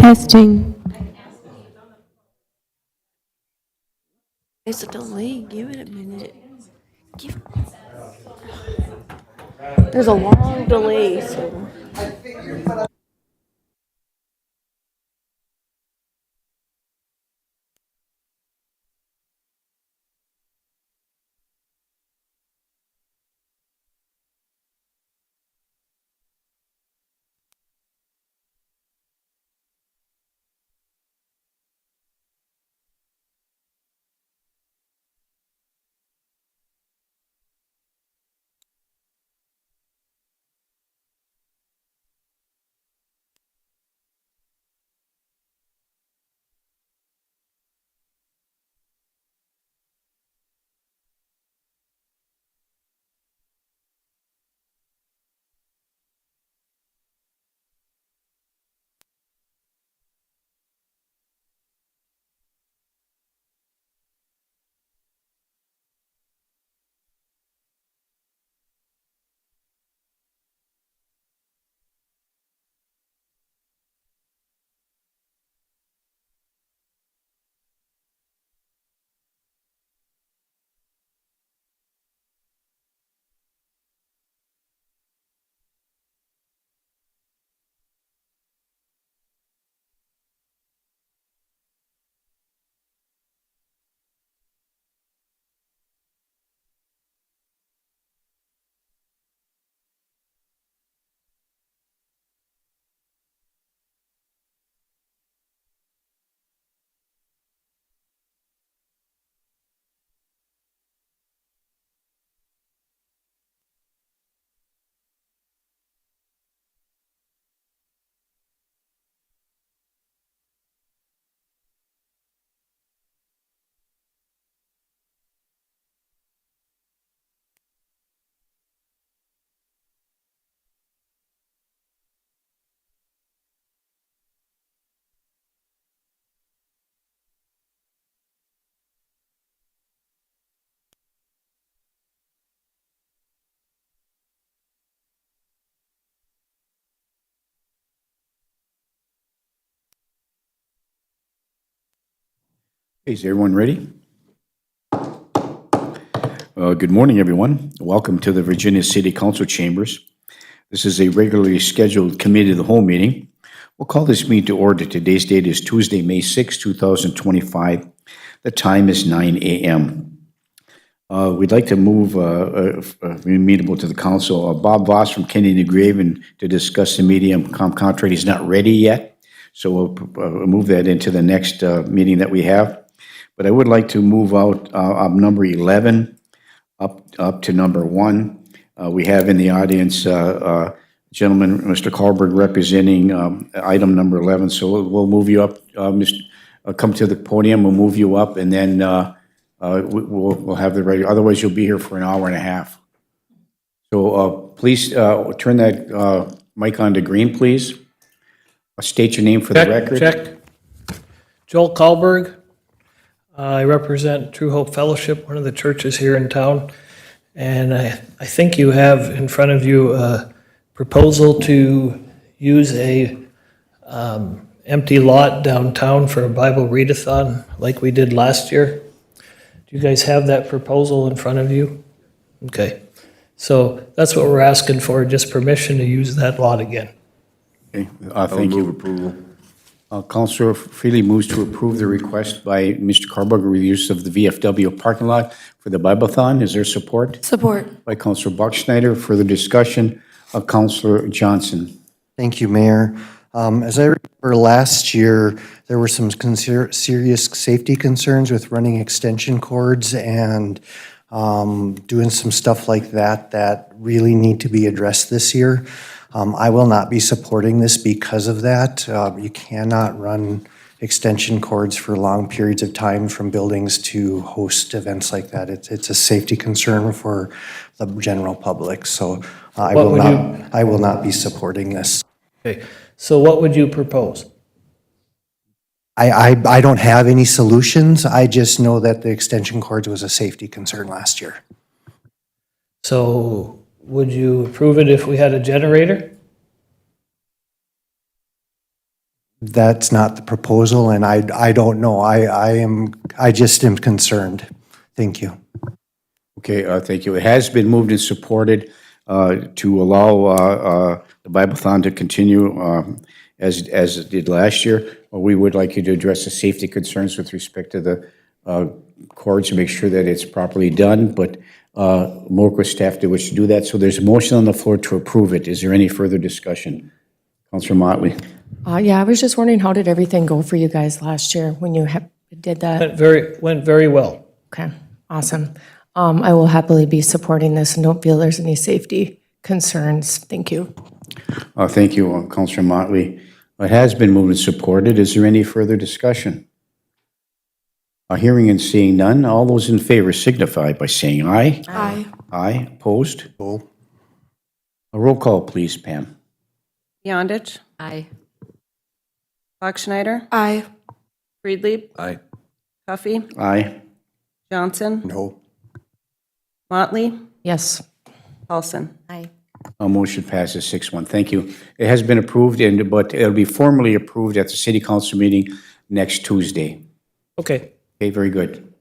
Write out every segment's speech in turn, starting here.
Testing. There's a delay. Give it a minute. There's a long delay, so. Is everyone ready? Good morning, everyone. Welcome to the Virginia City Council Chambers. This is a regularly scheduled committee of the whole meeting. We'll call this meeting to order. Today's date is Tuesday, May 6, 2025. The time is 9 a.m. We'd like to move amenable to the council. Bob Voss from Kenny DeGraven to discuss the medium contract. He's not ready yet, so we'll move that into the next meeting that we have. But I would like to move out number 11 up to number 1. We have in the audience gentleman, Mr. Carlberg, representing item number 11. So we'll move you up, come to the podium. We'll move you up, and then we'll have the ready. Otherwise, you'll be here for an hour and a half. So please turn that mic on to green, please. State your name for the record. Check. Joel Carlberg. I represent True Hope Fellowship, one of the churches here in town. And I think you have in front of you a proposal to use a empty lot downtown for a Bible readathon like we did last year. Do you guys have that proposal in front of you? Okay. So that's what we're asking for, just permission to use that lot again. Okay, thank you. Approval. Councilor Freely moves to approve the request by Mr. Carberger with use of the VFW parking lot for the Bible-thon. Is there support? Support. By Councilor Buckschneider. Further discussion of Councilor Johnson. Thank you, Mayor. As I remember last year, there were some serious safety concerns with running extension cords and doing some stuff like that that really need to be addressed this year. I will not be supporting this because of that. You cannot run extension cords for long periods of time from buildings to host events like that. It's a safety concern for the general public. So I will not be supporting this. Okay. So what would you propose? I don't have any solutions. I just know that the extension cords was a safety concern last year. So would you approve it if we had a generator? That's not the proposal, and I don't know. I just am concerned. Thank you. Okay, thank you. It has been moved and supported to allow the Bibleathon to continue as it did last year. We would like you to address the safety concerns with respect to the cords to make sure that it's properly done, but MOCA staff did wish to do that. So there's a motion on the floor to approve it. Is there any further discussion? Councilor Motley. Yeah, I was just wondering, how did everything go for you guys last year when you did that? Went very well. Okay, awesome. I will happily be supporting this and don't feel there's any safety concerns. Thank you. Thank you, Councilor Motley. It has been moved and supported. Is there any further discussion? Hearing and seeing none, all those in favor signify by saying aye. Aye. Aye. Opposed? Oh. A roll call, please, Pam. Beyondich, Aye. Bachschnider, Aye. Friedlieb, Aye. Huffy, Aye. Johnson, No. Motley, Yes. Paulson. Aye. Motion passes 6-1. Thank you. It has been approved, but it'll be formally approved at the city council meeting next Tuesday. Okay, Okay, very good.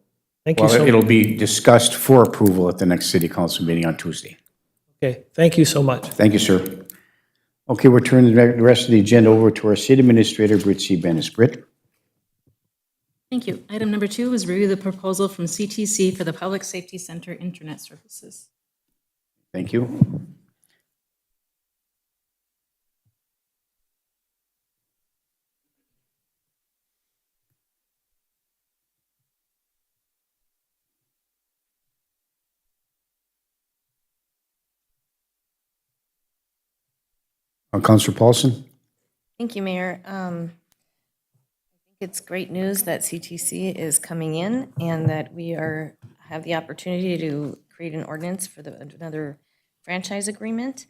thank you Well, so it'll much. be discussed for approval at the next city council meeting on Tuesday. Okay, thank you so much. Thank you, sir. Okay, we're turning the rest of the agenda over to our city administrator, Britt C. Bennis. Britt? Thank you. Item number 2 is review the proposal from CTC for the Public Safety Center Internet Services. Thank you. Councilor Paulson? Thank you, Mayor. I think it's great news that CTC is coming in and that we have the opportunity to create an ordinance for another franchise agreement.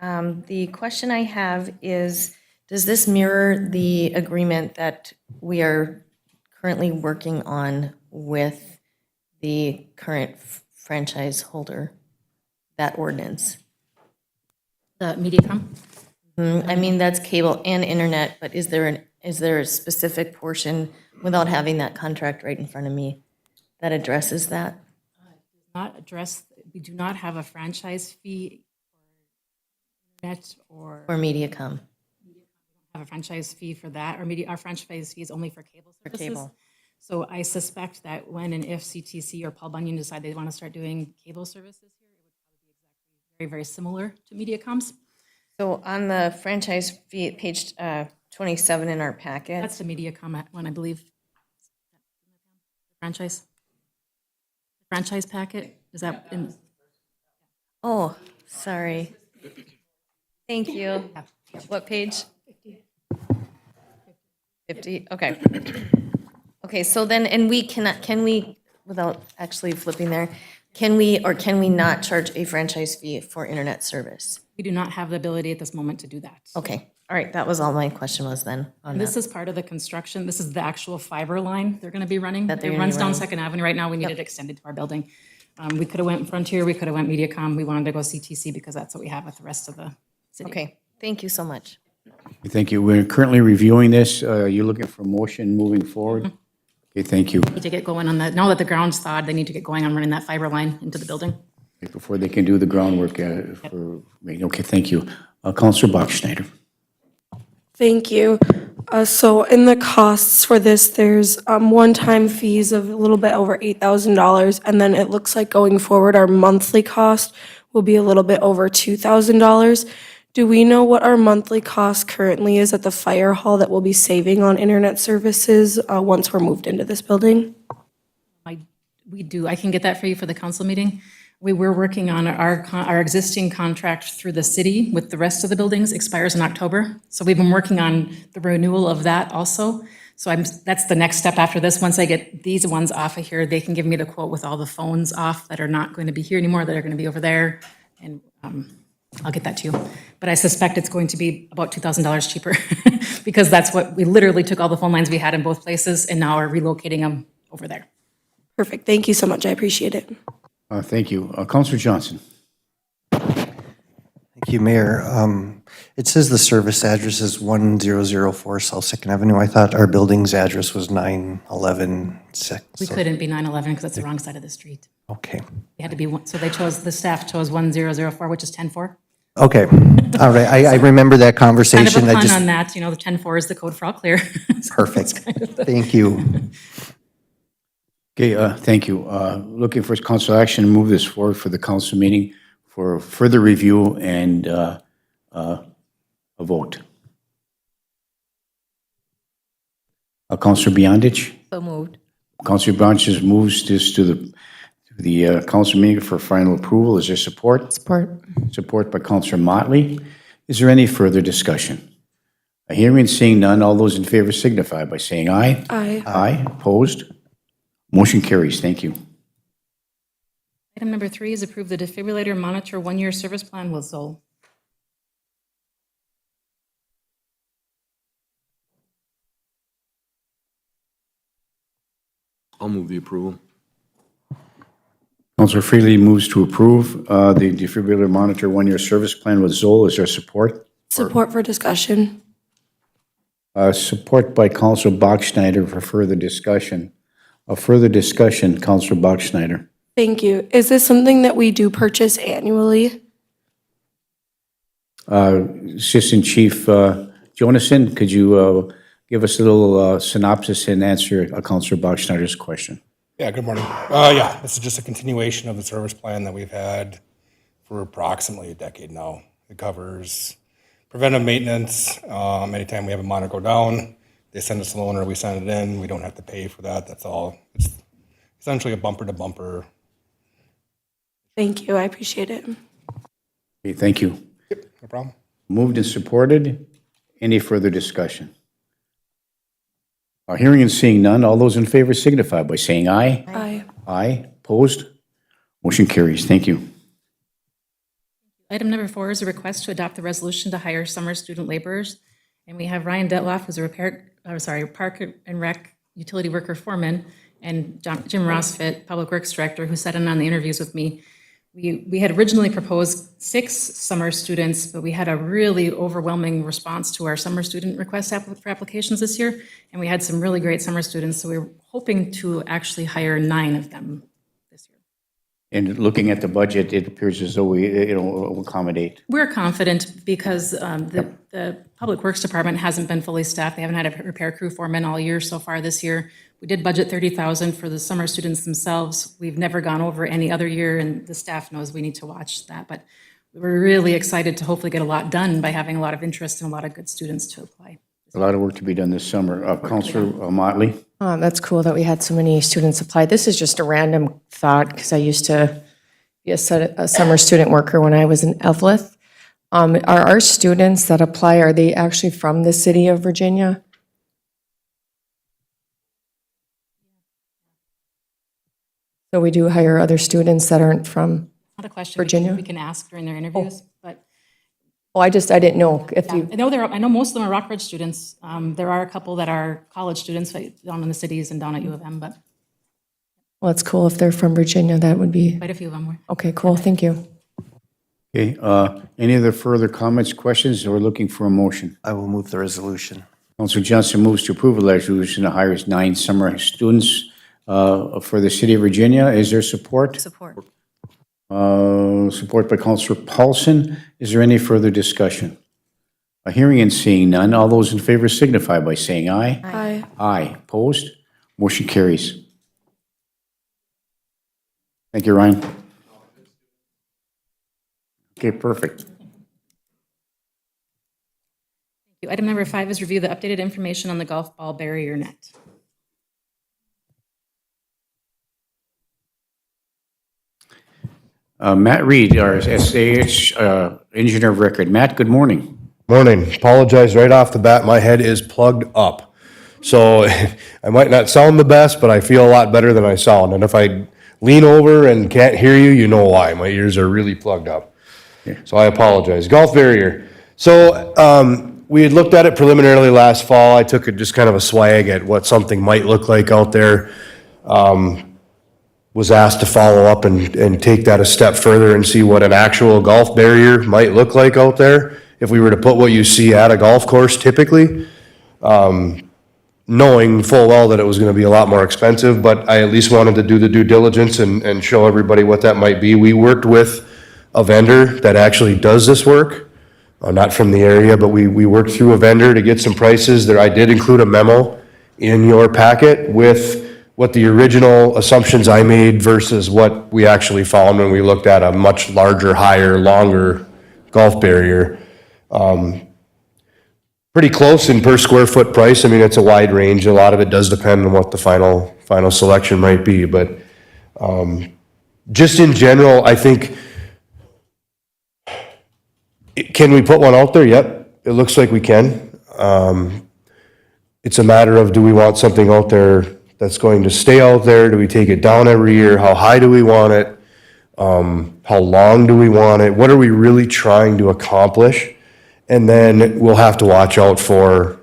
The question I have is, does this mirror the agreement that we are currently working on with the current franchise holder, that ordinance? The MediaCom? I mean, that's cable and internet, but is there a specific portion, without having that contract right in front of me, that addresses that? Not address, we do not have a franchise fee for internet or Or MediaCom? have a franchise fee for that, or our franchise fee is only for cable services. cable. So I suspect that when and if CTC or Paul Bunyan decide they want to start doing cable services here, it would probably be exactly very, very similar to MediaCom's. So on the franchise fee, page 27 in our packet. That's the MediaCom one, I believe. Franchise packet, is that in? Oh, sorry. Thank you. What page? 50, okay. Okay, so then, and we cannot, can we, without actually flipping there, can we or can we not charge a franchise fee for internet service? We do not have the ability at this moment to do that. Okay, all right, that was all my question was then on This that. is part of the construction. This is the actual fiber line they're going to be running. That they're It gonna runs be down running. Second Avenue right now. We need it extended to our building. We could have went Frontier, we could have went MediaCom. We wanted to go CTC because that's what we have with the rest of the city. Okay, thank you so much. Thank you. We're currently reviewing this. You're looking for motion moving forward? Okay, thank you. Need to get going on that. Now that the ground's thawed, they need to get going on running that fiber line into the building. Before they can do the groundwork okay, thank you. Councilor Bachschnider. Thank you. So in the costs for this, there's one-time fees of a little bit over $8,000, and then it looks like going forward, our monthly cost will be a little bit over $2,000. Do we know what our monthly cost currently is at the fire hall that we'll be saving on internet services once we're moved into this building? We do. I can get that for you for the council meeting. We were working on our existing contract through the city with the rest of the buildings expires in October. So we've been working on the renewal of that also. So that's the next step after this. Once I get these ones off of here, they can give me the quote with all the phones off that are not going to be here anymore, that are going to be over there. And I'll get that to you. But I suspect it's going to be about $2,000 cheaper because that's what, we literally took all the phone lines we had in both places and now are relocating them over there. Perfect. Thank you so much. I appreciate it. Thank you. Councilor Johnson. Thank Thank you, Mayor. It says the service address is 1004 South Second Avenue. I thought our building's address was 911 We couldn't be 911 because that's the wrong side of the street. Okay. It had to be, so the staff chose 1004, which is 104. Okay. All right. I remember that Kind of conversation. a I pun just, on that, the 104 is the code for all clear. perfect. Thank you. Okay, thank you. Looking for council action to move this forward for the council meeting for further review and a vote. Councilor Beyondich? So moved. Councilor Beyondich moves this to the council meeting for final approval. Is there support? Support. Support by Councilor Motley. Is there any further discussion? Hearing and seeing none, all those in favor signify by saying aye. Aye. Aye, opposed? Motion carries. Thank you. Item number 3 is approve the defibrillator monitor 1-year service plan with Zoll. I'll move the approval. Councilor Freely moves to approve the defibrillator monitor 1-year service plan with Zoll. Is there support? Support for discussion. Support by Councilor Bachschnider for further discussion. Further discussion, Councilor Bachschnider. Thank you. Is this something that we do purchase annually? Assistant Chief Jonason, could you give us a little synopsis and answer Councilor Bachschnider's question? Yeah, good morning. Yeah, this is just a continuation of the service plan that we've had for approximately a decade now. It covers preventive maintenance. Anytime we have a monitor go down, they send us a loaner, we send it in. We don't have to pay for that. That's all. It's essentially a bumper to bumper. Thank you. I appreciate it. Okay, thank you. Yep, no problem. Moved and supported. Any further discussion? Hearing and seeing none, all those in favor signify by saying aye. Aye. Aye. Opposed? Motion carries. Thank you. Item number 4 is a request to adopt the resolution to hire summer student laborers. And we have Ryan Detloff, who's a Park and Rec utility worker foreman, and Jim Rossfit, Public Works Director, who sat in on the interviews with me. We had originally proposed 6 summer students, but we had a really overwhelming response to our summer student request for applications this year. And we had some really great summer students, so we were hoping to actually hire 9 of them this year. And looking at the budget, it appears as though it'll accommodate. We're confident because the Public Works Department hasn't been fully staffed. They haven't had a repair crew foreman all year so far this year. We did budget $30,000 for the summer students themselves. We've never gone over any other year, and the staff knows we need to watch that. But we're really excited to hopefully get a lot done by having a lot of interest and a lot of good students to apply. A lot of work to be done this summer. Councilor Motley? That's cool that we had so many students apply. This is just a random thought because I used to be a summer student worker when I was in Evelyn. Are our students that apply, are they actually from the city of Virginia? So we do hire other students that aren't from, Not a question Virginia? we can ask during their interviews, but I didn't know if you, I know most of them are Rockridge students. There are a couple that are college students down in the cities and down at U of M, but well, it's cool if they're from Virginia, that would be, quite a few of them were. okay, cool, thank you. Okay, any other further comments, questions, or looking for a motion? I will move the resolution. Councilor Johnson moves to approve a resolution to hire 9 summer students for the city of Virginia. Is there support? Support. Support by Councilor Paulson. Is there any further discussion? Hearing and seeing none, all those in favor signify by saying aye. Aye. Aye. Opposed? Motion carries. Thank you, Ryan. Okay, perfect. Item number 5 is review the updated information on the golf ball barrier net. Matt Reed, our SAH engineer of record. Matt, good morning. Morning. Apologize right off the bat. My head is plugged up. So I might not sound the best, but I feel a lot better than I sound. And if I lean over and can't hear you, you know why. My ears are really plugged up. So I apologize. Golf barrier. So we had looked at it preliminarily last fall. I took just kind of a swag at what something might look like out there. was asked to follow up and take that a step further and see what an actual golf barrier might look like out there if we were to put what you see at a golf course typically, knowing full well that it was going to be a lot more expensive, but I at least wanted to do the due diligence and show everybody what that might be. We worked with a vendor that actually does this work, not from the area, but we worked through a vendor to get some prices there. I did include a memo in your packet with what the original assumptions I made versus what we actually found when we looked at a much larger, higher, longer golf barrier. Pretty close in per square foot price. I mean, it's a wide range. A lot of it does depend on what the final selection might be, but just in general, I think, can we put one out there? Yep, it looks like we can. It's a matter of, do we want something out there that's going to stay out there? Do we take it down every year? How high do we want it? How long do we want it? What are we really trying to accomplish? And then we'll have to watch out for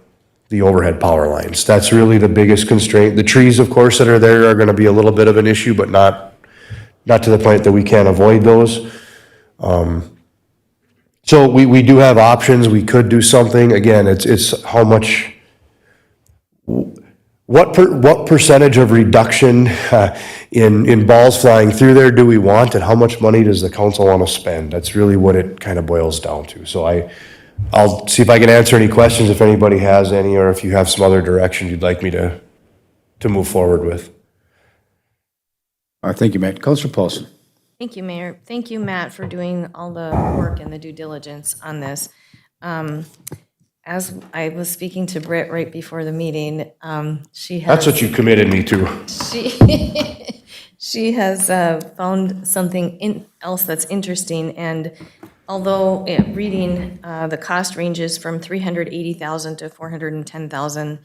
the overhead power lines. That's really the biggest constraint. The trees, of course, that are there are gonna be a little bit of an issue, but not to the point that we can't avoid those. So we do have options. We could do something. Again, it's how much, what percentage of reduction in balls flying through there do we want, and how much money does the council want to spend? That's really what it kind of boils down to. So I'll see if I can answer any questions if anybody has any, or if you have some other direction you'd like me to move forward with. Thank you, Matt. Councilor Paulson. Thank you, Mayor. Thank you, Matt, for doing all the work and the due diligence on this. As I was speaking to Britt right before the meeting, she has... That's what you committed me to. She has found something else that's interesting, and although reading the cost ranges from $380,000 to $410,000,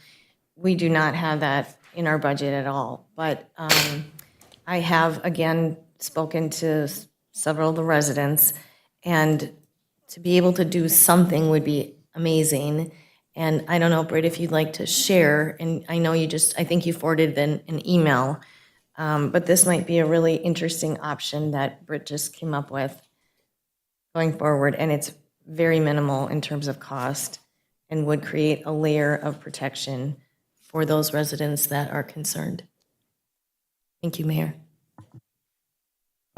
we do not have that in our budget at all. But I have, again, spoken to several of the residents, and to be able to do something would be amazing. And I don't know, Britt, if you'd like to share, and I know I think you forwarded an email, but this might be a really interesting option that Britt just came up with going forward, and it's very minimal in terms of cost and would create a layer of protection for those residents that are concerned. Thank you, Mayor.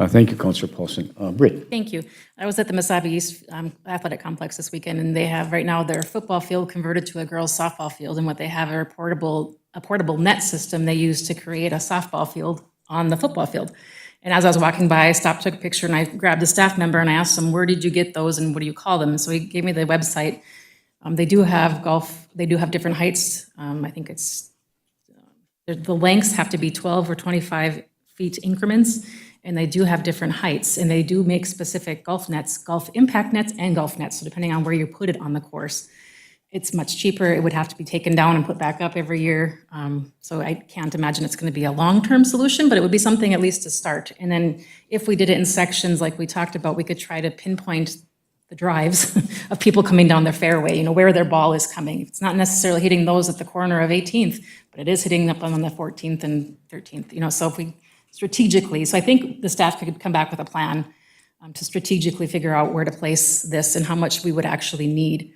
Thank you, Councilor Paulson. Britt. Thank you. I was at the Mesabi East Athletic Complex this weekend, and they have right now their football field converted to a girls' softball field, and what they have are a portable net system they use to create a softball field on the football field. And as I was walking by, I stopped, took a picture, and I grabbed a staff member, and I asked him, where did you get those, and what do you call them? So he gave me the website. They do have golf, they do have different heights. I think it's, the lengths have to be 12 or 25 feet increments, and they do have different heights, and they do make specific golf nets, golf impact nets and golf nets, so depending on where you put it on the course. It's much cheaper. It would have to be taken down and put back up every year. So I can't imagine it's going to be a long-term solution, but it would be something at least to start. And then if we did it in sections like we talked about, we could try to pinpoint the drives of people coming down their fairway, where their ball is coming. It's not necessarily hitting those at the corner of 18th, but it is hitting up on the 14th and 13th, so if we strategically, so I think the staff could come back with a plan to strategically figure out where to place this and how much we would actually need.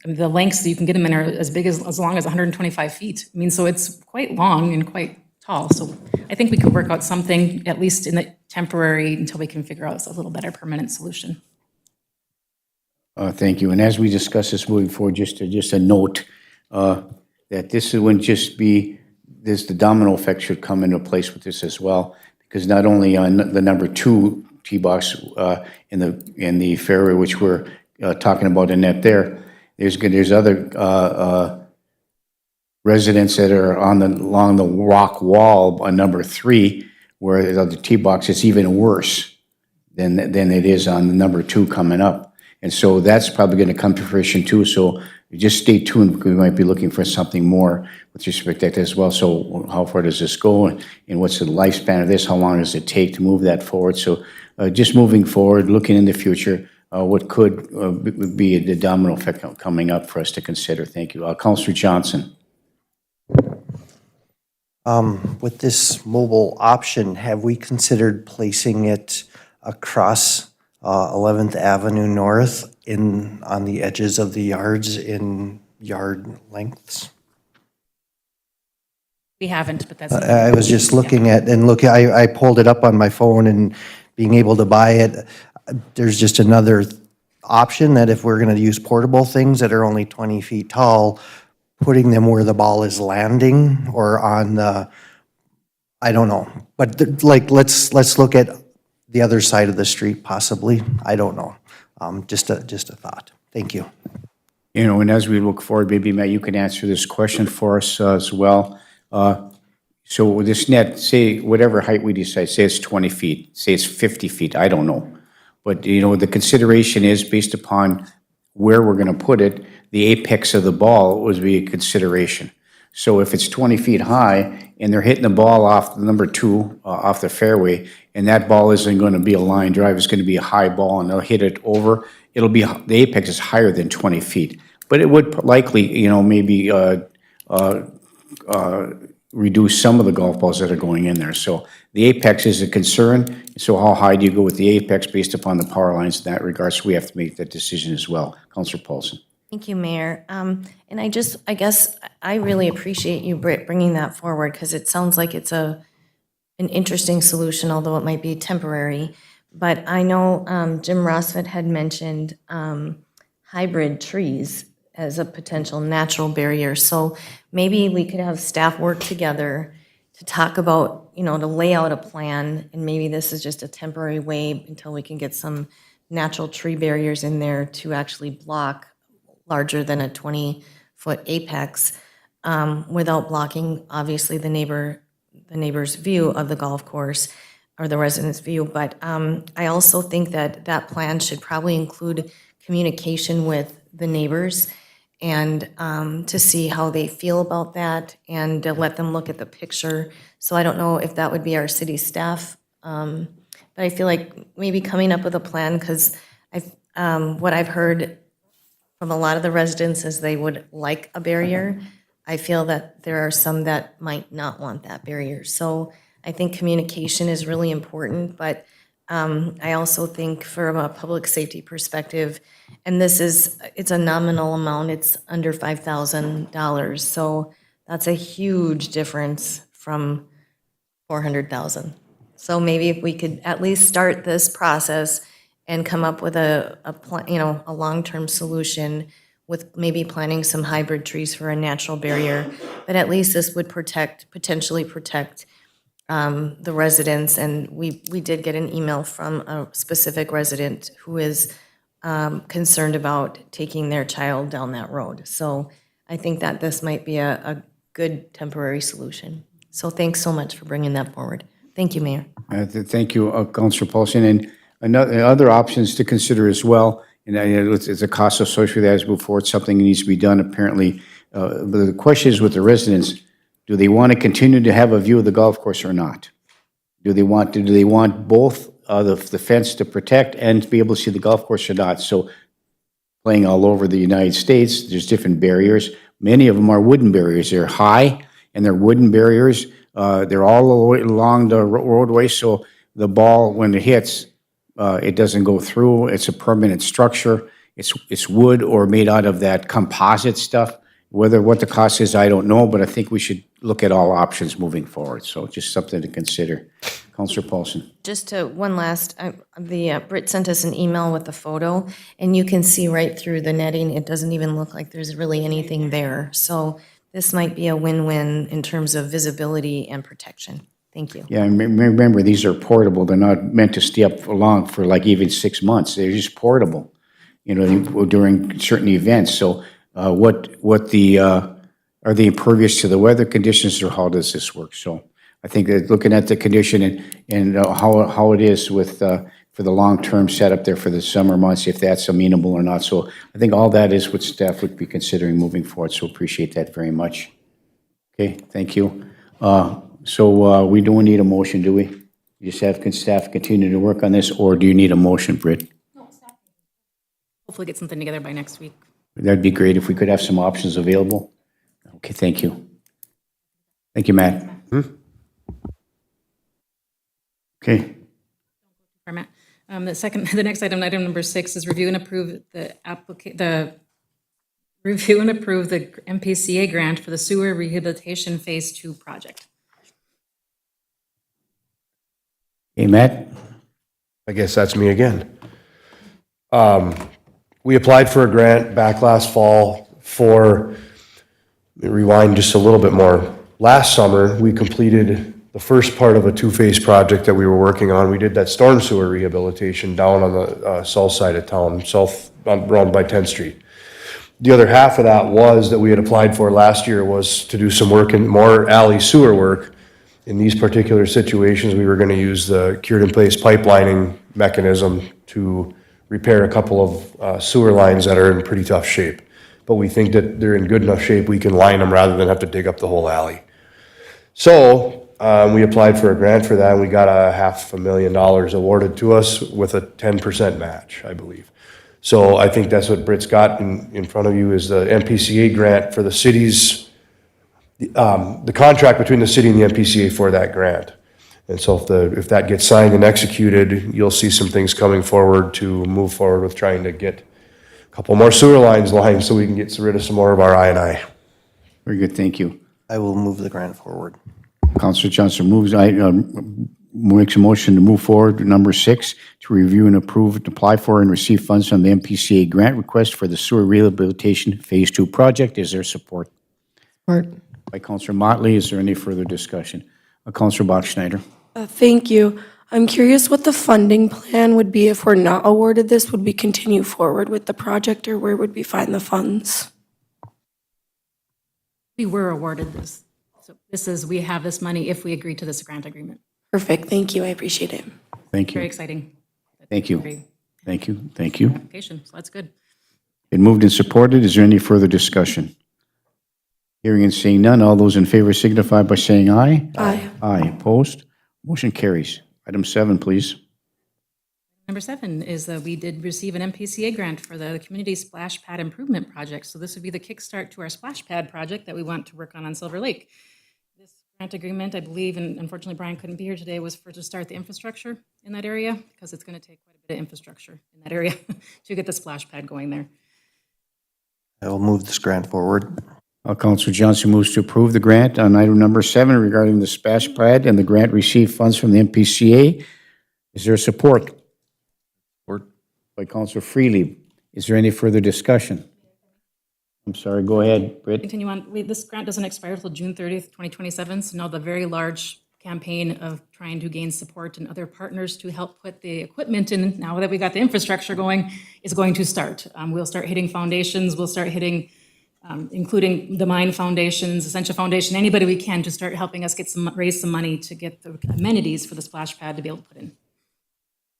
The lengths that you can get them in are as big as long as 125 feet. So it's quite long and quite tall. So I think we could work out something, at least in the temporary, until we can figure out a little better permanent solution. Thank you. And as we discuss this moving forward, just a note that this wouldn't just be, the domino effect should come into place with this as well, because not only on the number 2 tee box in the fairway, which we're talking about in net there's other residents that are along the rock wall on number 3, where the tee box is even worse than it is on the number 2 coming up. And so that's probably going to come to fruition too. So just stay tuned. We might be looking for something more with respect to that as well. So how far does this go, and what's the lifespan of this? How long does it take to move that forward? So just moving forward, looking in the future, what could be the domino effect coming up for us to consider. Thank you. Councilor Johnson. With this mobile option, have we considered placing it across 11th Avenue North on the edges of the yards in yard lengths? We haven't, but that's. I was just looking at, I pulled it up on my phone and being able to buy it. There's just another option that if we're going to use portable things that are only 20 feet tall, putting them where the ball is landing or on the, I don't know. But let's look at the other side of the street possibly. I don't know. Just a thought. Thank you. You know, and as we look forward, maybe Matt, you can answer this question for us as well. So with this net, say whatever height we decide, say it's 20 feet, say it's 50 feet, I don't know. But, you know, the consideration is based upon where we're going to put it, the apex of the ball would be a consideration. So if it's 20 feet high and they're hitting the ball off the number 2, off the fairway, and that ball isn't going to be a line drive, it's going to be a high ball and they'll hit it over, it'll be, the apex is higher than 20 feet. But it would likely, you know, maybe reduce some of the golf balls that are going in there. So the apex is a concern. So how high do you go with the apex based upon the power lines in that regard? So we have to make that decision as well. Councilor Paulson. Thank you, Mayor. And I guess I really appreciate you bringing that forward because it sounds like it's an interesting solution, although it might be temporary. But I know Jim Rossford had mentioned hybrid trees as a potential natural barrier. So maybe we could have staff work together to talk about, you know, to lay out a plan, and maybe this is just a temporary way until we can get some natural tree barriers in there to actually block larger than a 20-foot apex without blocking, obviously, the neighbor's view of the golf course or the resident's view. But I also think that that plan should probably include communication with the neighbors and to see how they feel about that and to let them look at the picture. So I don't know if that would be our city staff, but I feel like maybe coming up with a plan, because what I've heard from a lot of the residents is they would like a barrier. I feel that there are some that might not want that barrier. So I think communication is really important, but I also think from a public safety perspective, and it's a nominal amount, it's under $5,000. So that's a huge difference from $400,000. So maybe if we could at least start this process and come up with a long-term solution with maybe planting some hybrid trees for a natural barrier, but at least this would potentially protect the residents. And we did get an email from a specific resident who is concerned about taking their child down that road. So I think that this might be a good temporary solution. So thanks so much for bringing that forward. Thank you, Mayor. Thank you, Councilor Paulson. And other options to consider as well, and it's a cost associated with that as we move forward, something that needs to be done apparently. But the question is with the residents, do they want to continue to have a view of the golf course or not? Do they want both the fence to protect and to be able to see the golf course or not? So playing all over the United States, there's different barriers. Many of them are wooden barriers. They're high and they're wooden barriers. They're all along the roadway, so the ball, when it hits, it doesn't go through. It's a permanent structure. It's wood or made out of that composite stuff. What the cost is, I don't know, but I think we should look at all options moving forward. So just something to consider. Councilor Paulson. Just one last, Britt sent us an email with the photo, and you can see right through the netting. It doesn't even look like there's really anything there. So this might be a win-win in terms of visibility and protection. Thank you. Yeah, and remember, these are portable. They're not meant to stay up long for like even 6 months. They're just portable, you know, during certain events. So are they impervious to the weather conditions, or how does this work? So I think that looking at the condition and how it is with for the long-term setup there for the summer months, if that's amenable or not. So I think all that is what staff would be considering moving forward. So appreciate that very much. Okay, thank you. So we don't need a motion, do we? You just have staff continue to work on this, or do you need a motion, Britt? Hopefully get something together by next week. That'd be great if we could have some options available. Okay, thank you. Thank you, Matt. Okay. Format. The next item, item number 6, is review and approve review and approve the MPCA grant for the sewer rehabilitation Phase 2 project. Hey, Matt? I guess that's me again. We applied for a grant back last fall for, let me rewind just a little bit more. Last summer, we completed the first part of a two-phase project that we were working on. We did that storm sewer rehabilitation down on the south side of town, around by 10th Street. The other half of that was that we had applied for last year was to do some work in more alley sewer work. In these particular situations, we were going to use the cured-in-place pipelining mechanism to repair a couple of sewer lines that are in pretty tough shape. But we think that they're in good enough shape we can line them rather than have to dig up the whole alley. So we applied for a grant for that, and we got $500,000 awarded to us with a 10% match, I believe. So I think that's what Britt's got in front of you is the MPCA grant for the city's, the contract between the city and the MPCA for that grant. And so if that gets signed and executed, you'll see some things coming forward to move forward with trying to get a couple more sewer lines lined so we can get rid of some more of our I&I. Very good, thank you. I will move the grant forward. Counselor Johnson makes a motion to move forward to number 6, to review and approve, apply for and receive funds from the MPCA grant request for the sewer rehabilitation Phase 2 project. Is there support? Support. By Counselor Motley. Is there any further discussion? Counselor Bachschnider. Thank you. I'm curious what the funding plan would be if we're not awarded this. Would we continue forward with the project, or where would we find the funds? We were awarded this. So we have this money if we agree to this grant agreement. Perfect, thank you, I appreciate it. Thank Very you. exciting. Thank you. Very Thank you. Thank you. application, so that's good. Been moved and supported. Is there any further discussion? Hearing and seeing none, all those in favor signify by saying aye. Aye. Aye. Opposed? Motion carries. Item 7, please. Number 7 is that we did receive an MPCA grant for the Community Splash Pad Improvement Project. So this would be the kickstart to our splash pad project that we want to work on Silver Lake. This grant agreement, I believe, and unfortunately Brian couldn't be here today, was to start the infrastructure in that area, because it's going to take quite a bit of infrastructure in that area to get the splash pad going there. I will move this grant forward. Counselor Johnson moves to approve the grant on item number 7 regarding the splash pad, and the grant received funds from the MPCA. Is there support? Support. By Counselor Freely. Is there any further discussion? I'm sorry, go ahead, Britt. Continue on. This grant doesn't expire until June 30th, 2027. So now the very large campaign of trying to gain support and other partners to help put the equipment in, now that we got the infrastructure going, is going to start. We'll start hitting foundations. We'll start hitting, including the mine foundations, Essentia Foundation, anybody we can to start helping us raise some money to get the amenities for the splash pad to be able to put in.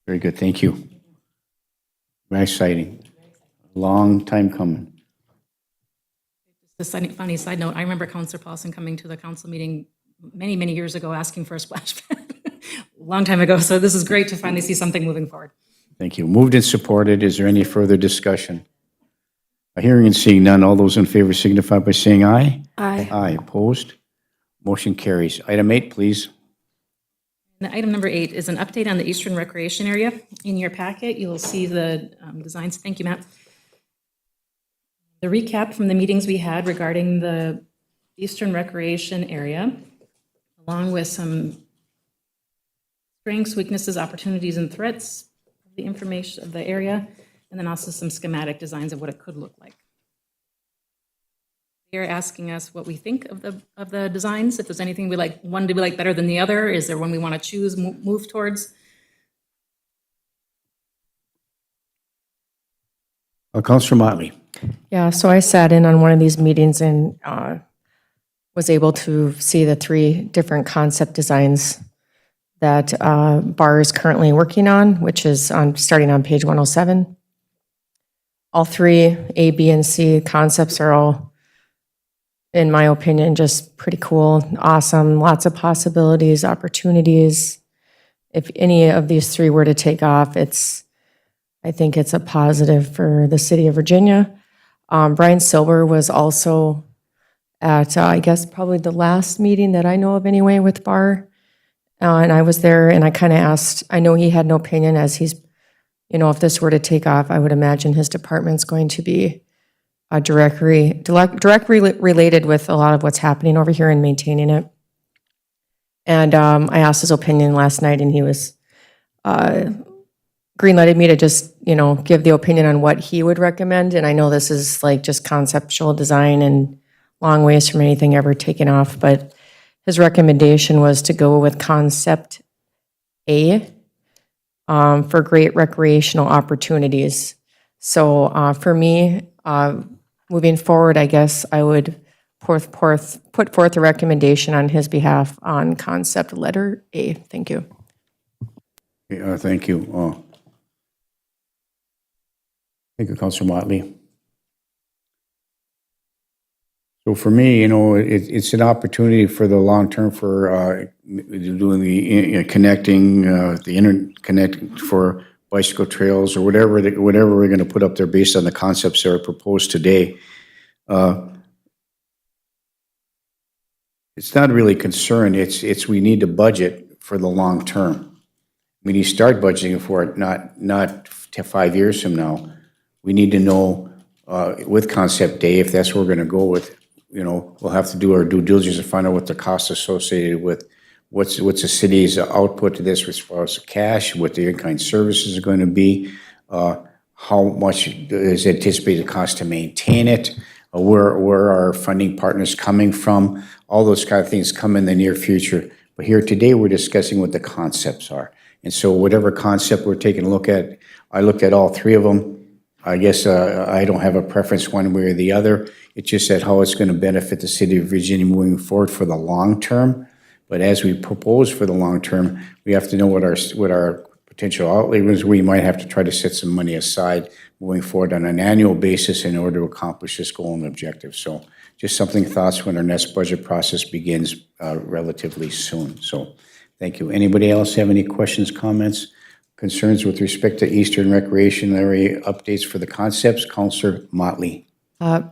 Very good, thank you. Very exciting. Long time coming. Just a funny side note, I remember Councilor Paulson coming to the council meeting many, many years ago asking for a splash pad, a long time ago. So this is great to finally see something moving forward. Thank you. Moved and supported. Is there any further discussion? Hearing and seeing none, all those in favor signify by saying aye. Aye. Aye. Opposed? Motion carries. Item 8, please. And item number 8 is an update on the Eastern Recreation Area. In your packet, you'll see the designs. Thank you, Matt. The recap from the meetings we had regarding the Eastern Recreation Area, along with some strengths, weaknesses, opportunities, and threats of the information of the area, and then also some schematic designs of what it could look like. They're asking us what we think of the designs, if there's anything we like, one do we like better than the other? Is there one we want to choose, move towards? Councilor Motley. Yeah, so I sat in on one of these meetings and was able to see the 3 different concept designs that BAR is currently working on, which is starting on page 107. All 3, A, B, and C concepts are all, in my opinion, just pretty cool, awesome, lots of possibilities, opportunities. If any of these 3 were to take off, I think it's a positive for the city of Virginia. Brian Silber was also at, I guess, probably the last meeting that I know of anyway with Bar. And I was there and I kind of asked, I know he had no opinion as he's, if this were to take off, I would imagine his department's going to be directly related with a lot of what's happening over here and maintaining it. And I asked his opinion last night and he was green-lighted me to just, give the opinion on what he would recommend. And I know this is like just conceptual design and long ways from anything ever taking off, but his recommendation was to go with concept A for great recreational opportunities. So for me, moving forward, I guess I would put forth a recommendation on his behalf on concept letter A. Thank you. Thank you. Thank you, Councilor Motley. So for me, it's an opportunity for the long term for doing the connecting, the interconnect for bicycle trails or whatever we're going to put up there based on the concepts that are proposed today. It's not really concern. It's we need to budget for the long term. We need to start budgeting for it, not to 5 years from now. We need to know with concept A if that's what we're going to go with. We'll have to do our due diligence and find out what the costs associated with what's the city's output to this as far as cash, what the in-kind services are going to be, how much is anticipated cost to maintain it, where are funding partners coming from, all those kind of things come in the near future. But here today, we're discussing what the concepts are. And so whatever concept we're taking a look at, I looked at all three of them. I guess I don't have a preference one way or the other. It's just that how it's going to benefit the city of Virginia moving forward for the long term. But as we propose for the long term, we have to know what our potential outlay is. We might have to try to set some money aside moving forward on an annual basis in order to accomplish this goal and objective. So just thoughts when our next budget process begins relatively soon. So thank you. Anybody else have any questions, comments, concerns with respect to Eastern Recreation Area updates for the concepts? Councilor Motley.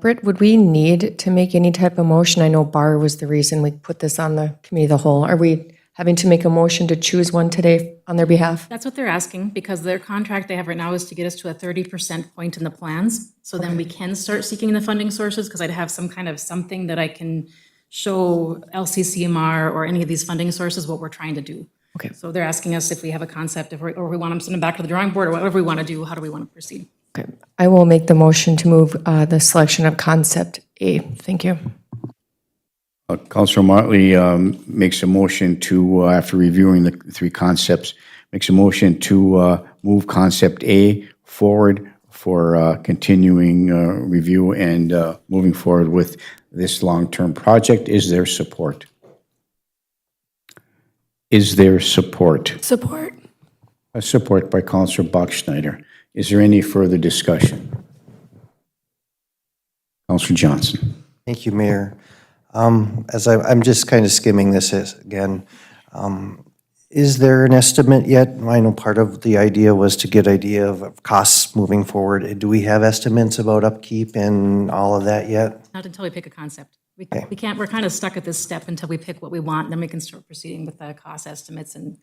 Britt, would we need to make any type of motion? I know Bar was the reason we put this on the committee of the whole. Are we having to make a motion to choose one today on their behalf? That's what they're asking, because their contract they have right now is to get us to a 30% point in the plans. So then we can start seeking the funding sources, because I'd have some kind of something that I can show LCCMR or any of these funding sources what we're trying to do. Okay. So they're asking us if we have a concept, or we want them to send them back to the drawing board, or whatever we want to do, how do we want to proceed? Okay. I will make the motion to move the selection of concept A. Thank you. Councilor Motley makes a motion to, after reviewing the three concepts, makes a motion to move concept A forward for continuing review and moving forward with this long-term project. Is there support? Is there support? Support. Support by Councilor Bachschneider. Is there any further discussion? Councilor Johnson. Thank you, Mayor. As I'm just kind of skimming this again, is there an estimate yet? I know part of the idea was to get idea of costs moving forward. Do we have estimates about upkeep and all of that yet? Not until we pick a concept. We can't, we're kind of stuck at this step until we pick what we want, and then we can start proceeding with the cost estimates and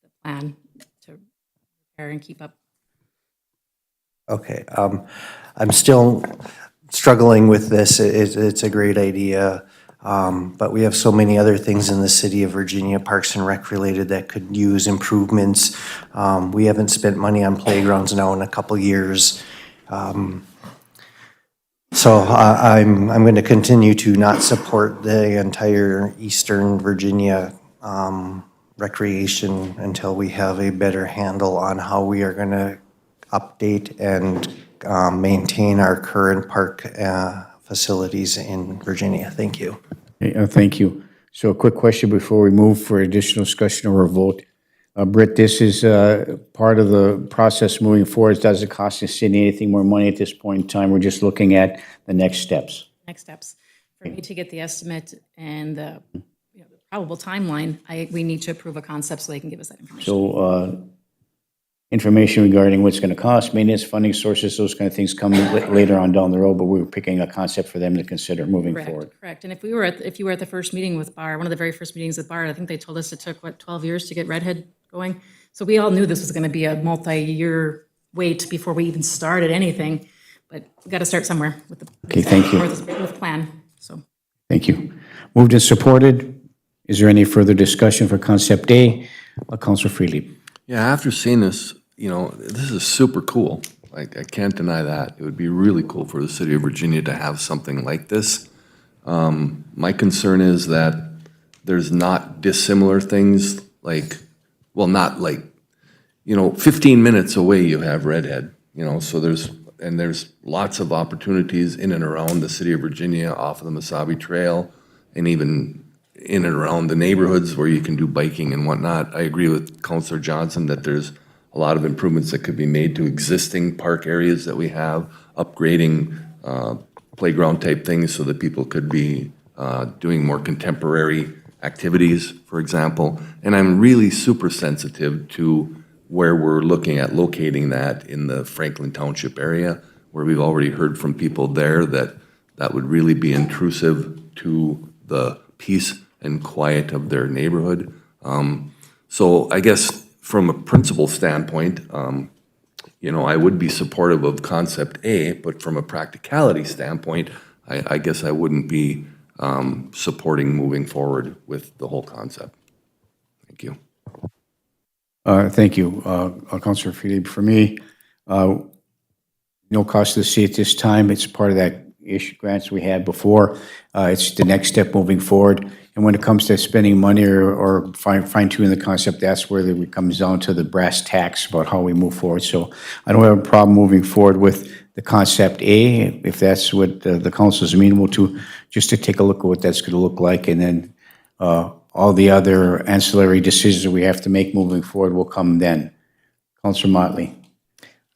the plan to repair and keep up. Okay, I'm still struggling with this. It's a great idea, but we have so many other things in the city of Virginia, Parks and Rec related, that could use improvements. We haven't spent money on playgrounds now in a couple years. So I'm going to continue to not support the entire Eastern Virginia recreation until we have a better handle on how we are going to update and maintain our current park facilities in Virginia. Thank you. Thank you. So a quick question before we move for additional discussion or a vote. Britt, this is part of the process moving forward. Does it cost the city anything more money at this point in time? We're just looking at the next steps. Next steps. For me to get the estimate and the probable timeline, we need to approve a concept so they can give us that information. So information regarding what's going to cost, maintenance, funding sources, those kind of things come later on down the road, but we're picking a concept for them to consider moving forward. Correct. And if you were at the first meeting with BAR, one of the very first meetings with BAR, I think they told us it took, 12 years to get Redhead going? So we all knew this was going to be a multi-year wait before we even started anything, but we got to start somewhere with the. Okay, thank you. With plan, so. Thank you. Moved and supported. Is there any further discussion for concept A? Councilor Freely. Yeah, after seeing this, this is super cool. Like, I can't deny that. It would be really cool for the city of Virginia to have something like this. My concern is that there's not dissimilar things not like, 15 minutes away you have Redhead, so there's lots of opportunities in and around the city of Virginia off of the Mesabi Trail and even in and around the neighborhoods where you can do biking and whatnot. I agree with Councilor Johnson that there's a lot of improvements that could be made to existing park areas that we have, upgrading playground type things so that people could be doing more contemporary activities, for example. And I'm really super sensitive to where we're looking at locating that in the Franklin Township area, where we've already heard from people there that that would really be intrusive to the peace and quiet of their neighborhood. So I guess from a principle standpoint, I would be supportive of concept A, but from a practicality standpoint, I guess I wouldn't be supporting moving forward with the whole concept. Thank you. Thank you, Councilor Freely. For me, no cost to the city at this time. It's part of that issue grants we had before. It's the next step moving forward. And when it comes to spending money or fine-tuning the concept, that's where it comes down to the brass tacks about how we move forward. So I don't have a problem moving forward with the concept A, if that's what the council is amenable to, just to take a look at what that's going to look like. And then all the other ancillary decisions that we have to make moving forward will come then. Councilor Motley.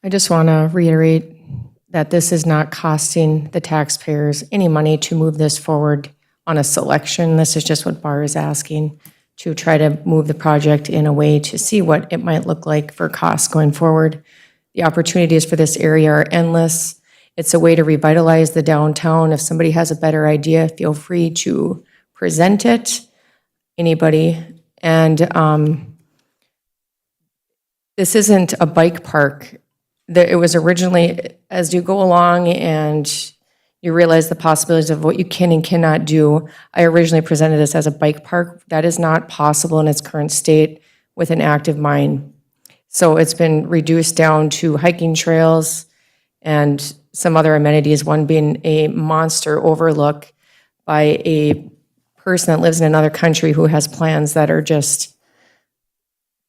I just want to reiterate that this is not costing the taxpayers any money to move this forward on a selection. This is just what BAR is asking, to try to move the project in a way to see what it might look like for costs going forward. The opportunities for this area are endless. It's a way to revitalize the downtown. If somebody has a better idea, feel free to present it, anybody. And this isn't a bike park. It was originally, as you go along and you realize the possibilities of what you can and cannot do. I originally presented this as a bike park. That is not possible in its current state with an active mine. So it's been reduced down to hiking trails and some other amenities, one being a monster overlook by a person that lives in another country who has plans that are just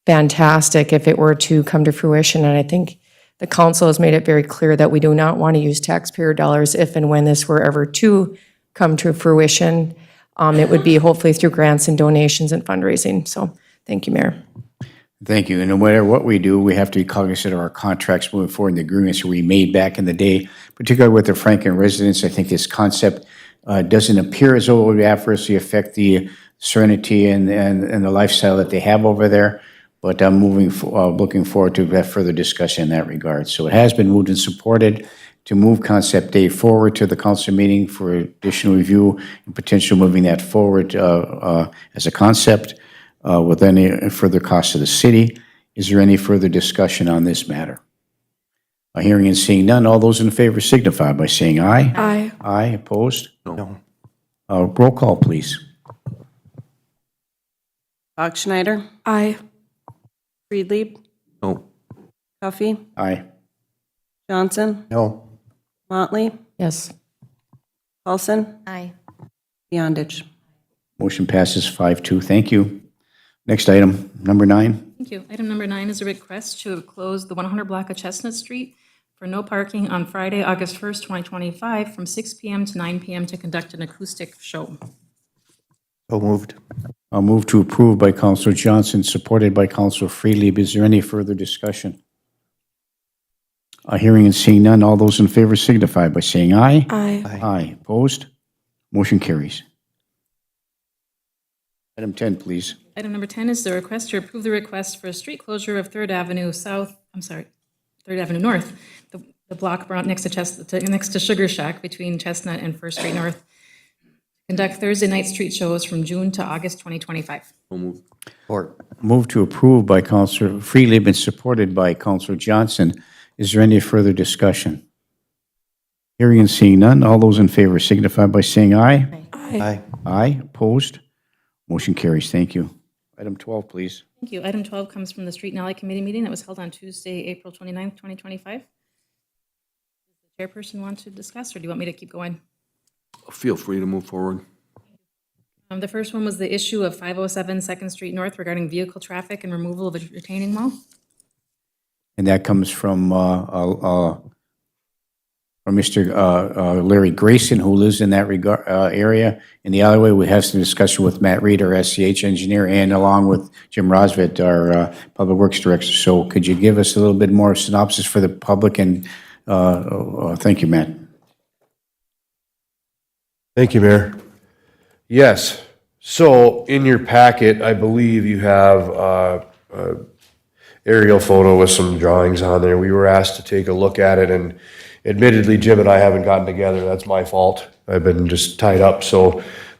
fantastic if it were to come to fruition. And I think the council has made it very clear that we do not want to use taxpayer dollars if and when this were ever to come to fruition. It would be hopefully through grants and donations and fundraising. So thank you, Mayor. Thank you. And no matter what we do, we have to be cognizant of our contracts moving forward and the agreements we made back in the day, particularly with the Franklin residents. I think this concept doesn't appear as though it would adversely affect the serenity and the lifestyle that they have over there. But I'm looking forward to that further discussion in that regard. So it has been moved and supported to move concept A forward to the council meeting for additional review and potential moving that forward as a concept with any further cost to the city. Is there any further discussion on this matter? Hearing and seeing none, all those in favor signify by saying aye. Aye. Aye, opposed? No. Roll call, please. Bachschnider, Aye. Freely, No. Huffy, Aye. Johnson, No. Motley, Yes. Paulson, Aye. Beyondich. Motion passes 5-2. Thank you. Next item, number 9. Thank you. Item number 9 is a request to close the 100 block of Chestnut Street for no parking on Friday, August 1st, 2025, from 6 p.m. to 9 p.m. to conduct an acoustic show. So moved. I'll move to approve by Councilor Johnson, supported by Councilor Freely. Is there any further discussion? Hearing and seeing none, all those in favor signify by saying aye. Aye. Aye. Opposed? Motion carries. Item 10, please. Item number 10 is the request to approve the request for a street closure of 3rd Avenue South, 3rd Avenue North, the block next to Sugar Shack between Chestnut and First Street North. Conduct Thursday night street shows from June to August 2025. So moved. Support. Move to approve by Counselor Freely and supported by Counselor Johnson. Is there any further discussion? Hearing and seeing none, all those in favor signify by saying aye. Aye. Aye, opposed? Motion carries. Thank you. Item 12, please. Thank you. Item 12 comes from the Street and Alley Committee meeting that was held on Tuesday, April 29th, 2025. Does the chairperson want to discuss, or do you want me to keep going? Feel free to move forward. The first one was the issue of 507 Second Street North regarding vehicle traffic and removal of a retaining wall. And that comes from Mr. Larry Grayson, who lives in that area. In the alleyway, we have some discussion with Matt Reed, our SCH engineer, and along with Jim Rosvet, our Public Works Director. So could you give us a little bit more synopsis for the public? And thank you, Matt. Thank you, Mayor. Yes, so in your packet, I believe you have a aerial photo with some drawings on there. We were asked to take a look at it, and admittedly, Jim and I haven't gotten together. That's my fault. I've been just tied up,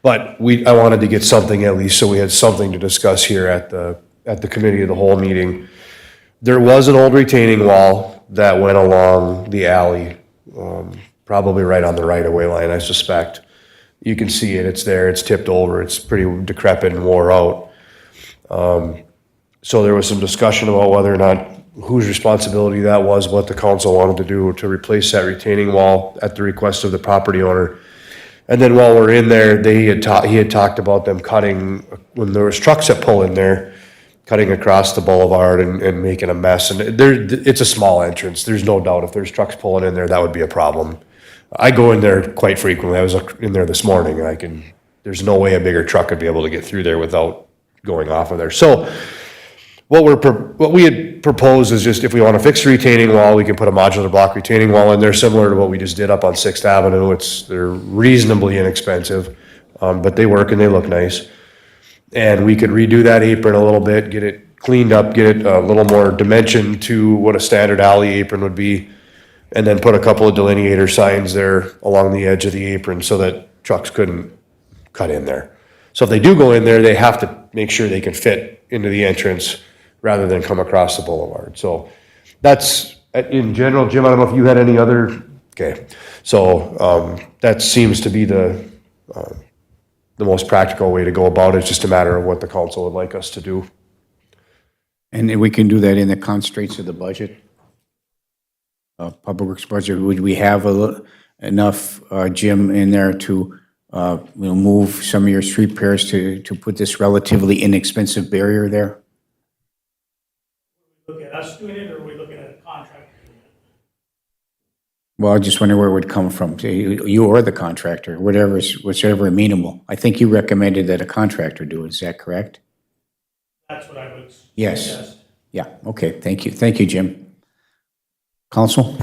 but I wanted to get something at least, so we had something to discuss here at the committee of the whole meeting. There was an old retaining wall that went along the alley, probably right on the right-of-way line, I suspect. You can see it, it's there, it's tipped over, it's pretty decrepit and wore out. So there was some discussion about whether or not, whose responsibility that was, what the council wanted to do to replace that retaining wall at the request of the property owner. And then while we're in there, he had talked about them cutting, when there was trucks that pull in there, cutting across the boulevard and making a mess. And it's a small entrance, there's no doubt if there's trucks pulling in there, that would be a problem. I go in there quite frequently. I was in there this morning, and there's no way a bigger truck could be able to get through there without going off of there. So what we had proposed is just if we want to fix the retaining wall, we can put a modular block retaining wall in there, similar to what we just did up on 6th Avenue. They're reasonably inexpensive, but they work and they look nice. And we could redo that apron a little bit, get it cleaned up, get it a little more dimension to what a standard alley apron would be, and then put a couple of delineator signs there along the edge of the apron so that trucks couldn't cut in there. So if they do go in there, they have to make sure they can fit into the entrance rather than come across the boulevard. So that's, in general, Jim, I don't know if you had any other, okay. So that seems to be the most practical way to go about it. It's just a matter of what the council would like us to do. And we can do that in the constraints of the budget? Public Works budget, would we have enough, Jim, in there to move some of your street repairs to put this relatively inexpensive barrier there? Look at us doing it, or are we looking at a contractor doing it? Well, I just wonder where it would come from, you or the contractor, whichever amenable. I think you recommended that a contractor do it, is that correct? That's what I would Yes. suggest. Yeah, okay, thank you. Thank you, Jim. Council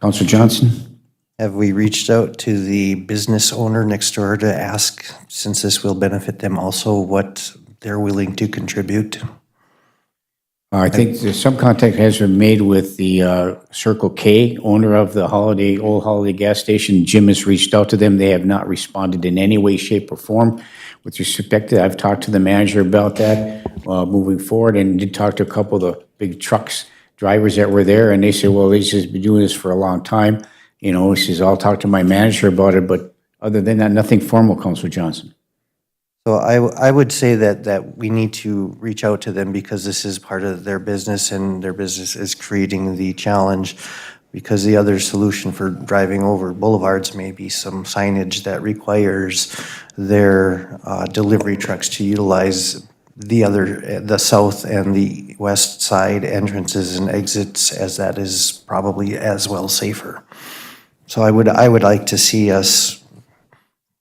Johnson? Have we reached out to the business owner next door to ask, since this will benefit them also, what they're willing to contribute? I think some contact has been made with the Circle K, owner of the old Holiday gas station. Jim has reached out to them. They have not responded in any way, shape, or form. With respect to that, I've talked to the manager about that moving forward, and did talk to a couple of the big drivers that were there, and they said, well, they've just been doing this for a long time. He says, I'll talk to my manager about it, but other than that, nothing formal, Councilor Johnson. So I would say that we need to reach out to them because this is part of their business, and their business is creating the challenge, because the other solution for driving over boulevards may be some signage that requires their delivery trucks to utilize the south and the west side entrances and exits, as that is probably as well safer. So I would like to see us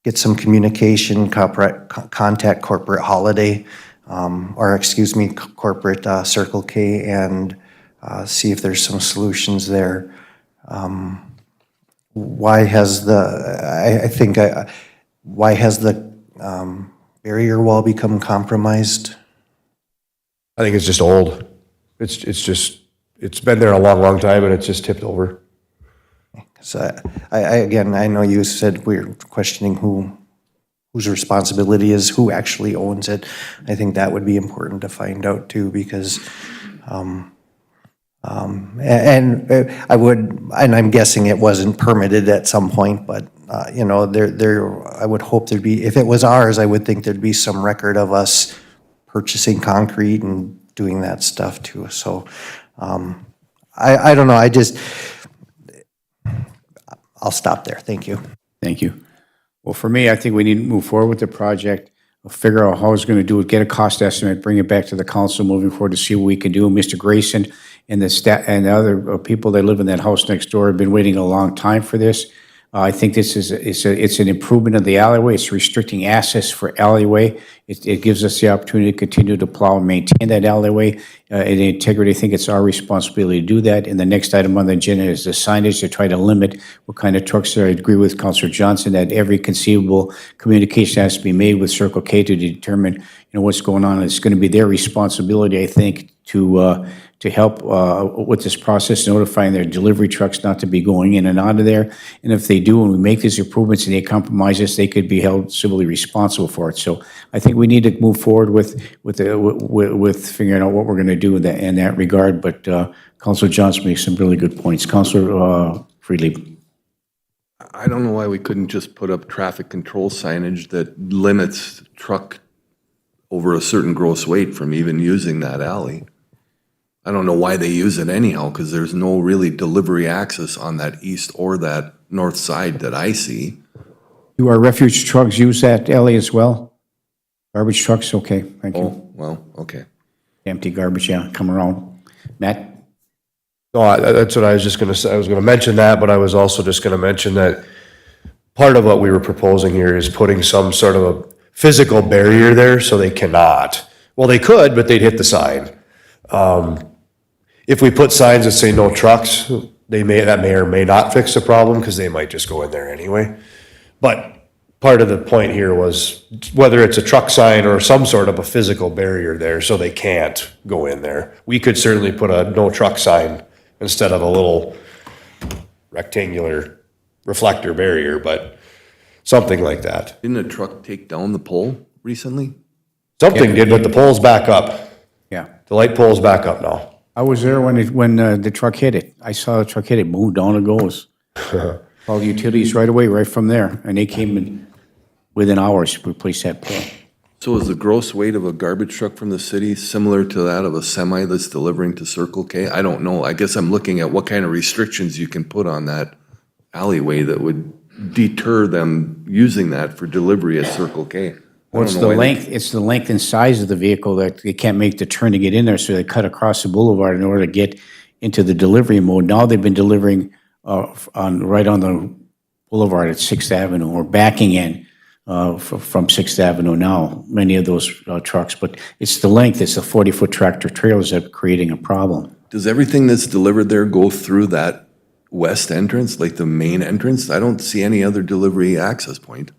get some communication, contact corporate Holiday, corporate Circle K, and see if there's some solutions there. Why has the barrier wall become compromised? I think it's just old. It's been there a long, long time and it's just tipped over. So again, I know you said we're questioning whose responsibility is, who actually owns it. I think that would be important to find out too, because, and I'm guessing it wasn't permitted at some point, but, you know, I would hope there'd be, if it was ours, I would think there'd be some record of us purchasing concrete and doing that stuff too. So, I don't know, I'll stop there. Thank you. Thank you. Well, for me, I think we need to move forward with the project, figure out how it's going to do it, get a cost estimate, bring it back to the council moving forward to see what we can do. Mr. Grayson and the other people that live in that house next door have been waiting a long time for this. I think this is it's an improvement of the alleyway. It's restricting access for alleyway. It gives us the opportunity to continue to plow and maintain that alleyway in integrity. I think it's our responsibility to do that. And the next item on the agenda is the signage to try to limit what kind of trucks there. I agree with Councilor Johnson that every conceivable communication has to be made with Circle K to determine what's going on. It's going to be their responsibility, I think, to help with this process, notifying their delivery trucks not to be going in and out of there. And if they do, and we make these improvements and they compromise this, they could be held civilly responsible for it. So I think we need to move forward with figuring out what we're going to do in that regard. But Councilor Johnson makes some really good points. Councilor Freely. I don't know why we couldn't just put up traffic control signage that limits truck over a certain gross weight from even using that alley. I don't know why they use it anyhow, because there's no really delivery access on that east or that north side that I see. Do our refuge trucks use that alley as well? Garbage trucks? Okay, thank you. Oh, well, okay. Empty garbage, yeah, come around. Matt? No, that's what I was just gonna say. I was gonna mention that, but I was also just gonna mention that part of what we were proposing here is putting some sort of a physical barrier there so they cannot. Well, they could, but they'd hit the sign. If we put signs that say no trucks, that may or may not fix the problem because they might just go in there anyway. But part of the point here was whether it's a truck sign or some sort of a physical barrier there so they can't go in there. We could certainly put a no truck sign instead of a little rectangular reflector barrier, but something like that. Didn't a truck take down the pole recently? Something did, but the pole's back up. Yeah. The light pole's back up now. I was there when the truck hit it. I saw the truck hit it, boom, down it goes. All the utilities right away, right from there, and they came in within hours to replace that pole. So is the gross weight of a garbage truck from the city similar to that of a semi that's delivering to Circle K? I don't know. I guess I'm looking at what kind of restrictions you can put on that alleyway that would deter them using that for delivery at Circle K. Well, it's the length and size of the vehicle that they can't make the turn to get in there, so they cut across the boulevard in order to get into the delivery mode. Now they've been delivering right on the boulevard at 6th Avenue, or backing in from 6th Avenue now, many of those trucks. But it's the length, it's the 40-foot tractor trailers that are creating a problem. Does everything that's delivered there go through that west entrance, like the main entrance? I don't see any other delivery access point.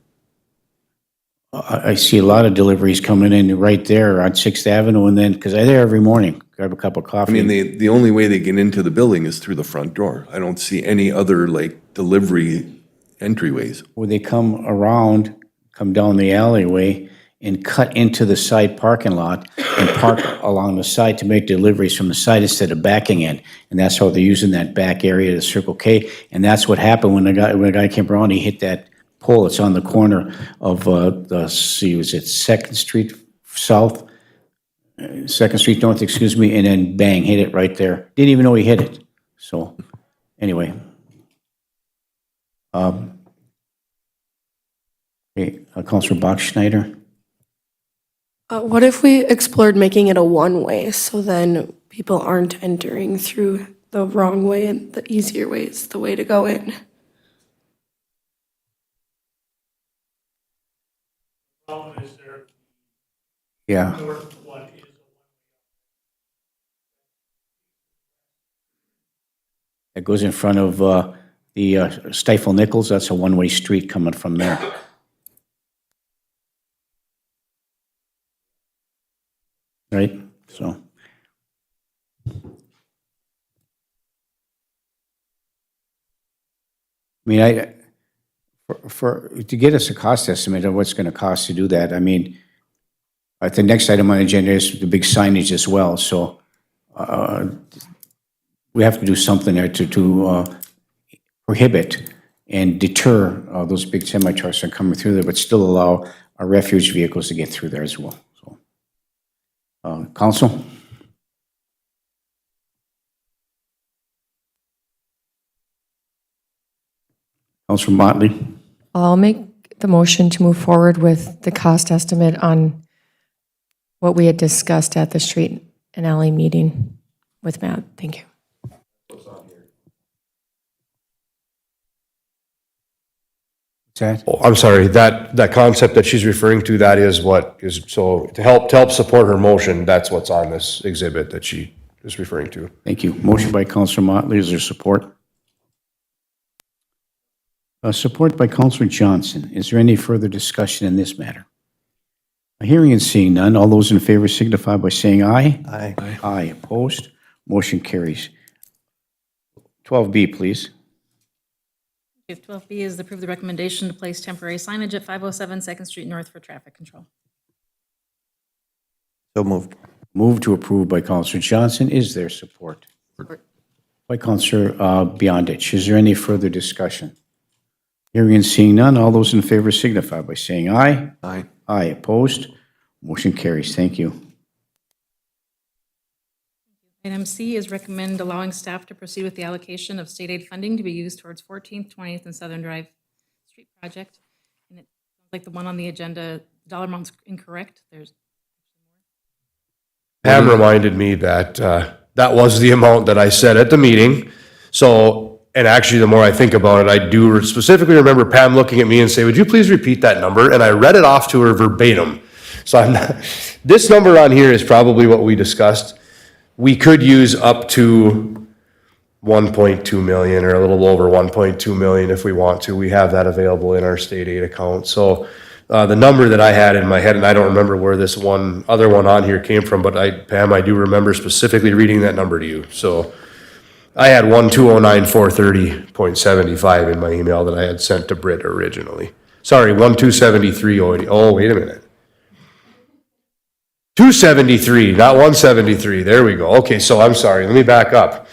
I see a lot of deliveries coming in right there on 6th Avenue, and then, because I'm there every morning, grab a cup of coffee. I mean, the only way they get into the building is through the front door. I don't see any other, like, delivery entryways. Where they come around, come down the alleyway, and cut into the side parking lot and park along the side to make deliveries from the side instead of backing in. And that's how they're using that back area of the Circle K. And that's what happened when the guy came around, he hit that pole. It's on the corner of, was it 2nd Street South? 2nd Street North, excuse me, and then bang, hit it right there. Didn't even know he hit it. So, anyway. Okay, Councilor Bachschneider? What if we explored making it a one-way, so then people aren't entering through the wrong way and the easier way is the way to go in? Problem is there, Yeah. north one is It goes in front of the Stifle Nichols. That's a one-way street coming from there. right? So. I mean, to get us a cost estimate of what's going to cost to do that, I mean, the next item on the agenda is the big signage as well, so we have to do something there to prohibit and deter those big semi trucks from coming through there, but still allow our refuge vehicles to get through there as well. So, Council? Councilor Motley? I'll make the motion to move forward with the cost estimate on what we had discussed at the street and alley meeting with Matt. Thank you. What's that? Oh, I'm sorry, that concept that she's referring to, that is what is, so to help support her motion, that's what's on this exhibit that she is referring to. Thank you. Motion by Councilor Motley. Is there support? Support by Councilor Johnson. Is there any further discussion in this matter? Hearing and seeing none, all those in favor signify by saying aye. Aye. Aye. Opposed? Motion carries. 12B, please. If 12B is to approve the recommendation to place temporary signage at 507 Second Street North for traffic control. So moved. Move to approve by Councilor Johnson. Is there support? Support. By Councilor Beyondich. Is there any further discussion? Hearing and seeing none, all those in favor signify by saying aye. Aye. Aye. Opposed? Motion carries. Thank you. Item C is recommend allowing staff to proceed with the allocation of state aid funding to be used towards 14th, 20th, and Southern Drive Street project. And it sounds like the one on the agenda, dollar amount's incorrect. There's Pam reminded me that that was the amount that I said at the meeting. So, and actually, the more I think about it, I do specifically remember Pam looking at me and say, would you please repeat that number? And I read it off to her verbatim. So I'm not, this number on here is probably what we discussed. We could use up to 1.2 million or a little over 1.2 million if we want to. We have that available in our state aid account. So the number that I had in my head, and I don't remember where this other one on here came from, but Pam, I do remember specifically reading that number to you. So I had 1,209,430.75 in my email that I had sent to Britt originally. Sorry, 1,273. Oh, wait a minute. 273, not 173. There we go. Okay, so I'm sorry. Let me back up.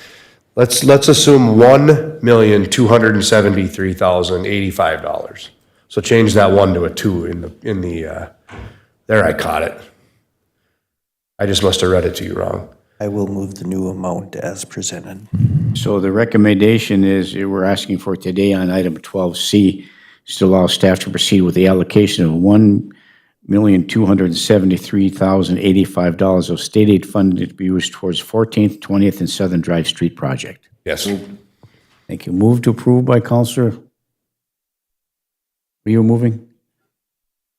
Let's assume $1,273,085. So change that 1 to a 2 in the there I caught it. I just must have read it to you wrong. I will move the new amount as presented. So the recommendation is, we're asking for today on item 12C, is to allow staff to proceed with the allocation of $1,273,085 of state aid funding to be used towards 14th, 20th, and Southern Drive Street project. Yes. Thank you. Move to approve by Councilor. Were you moving?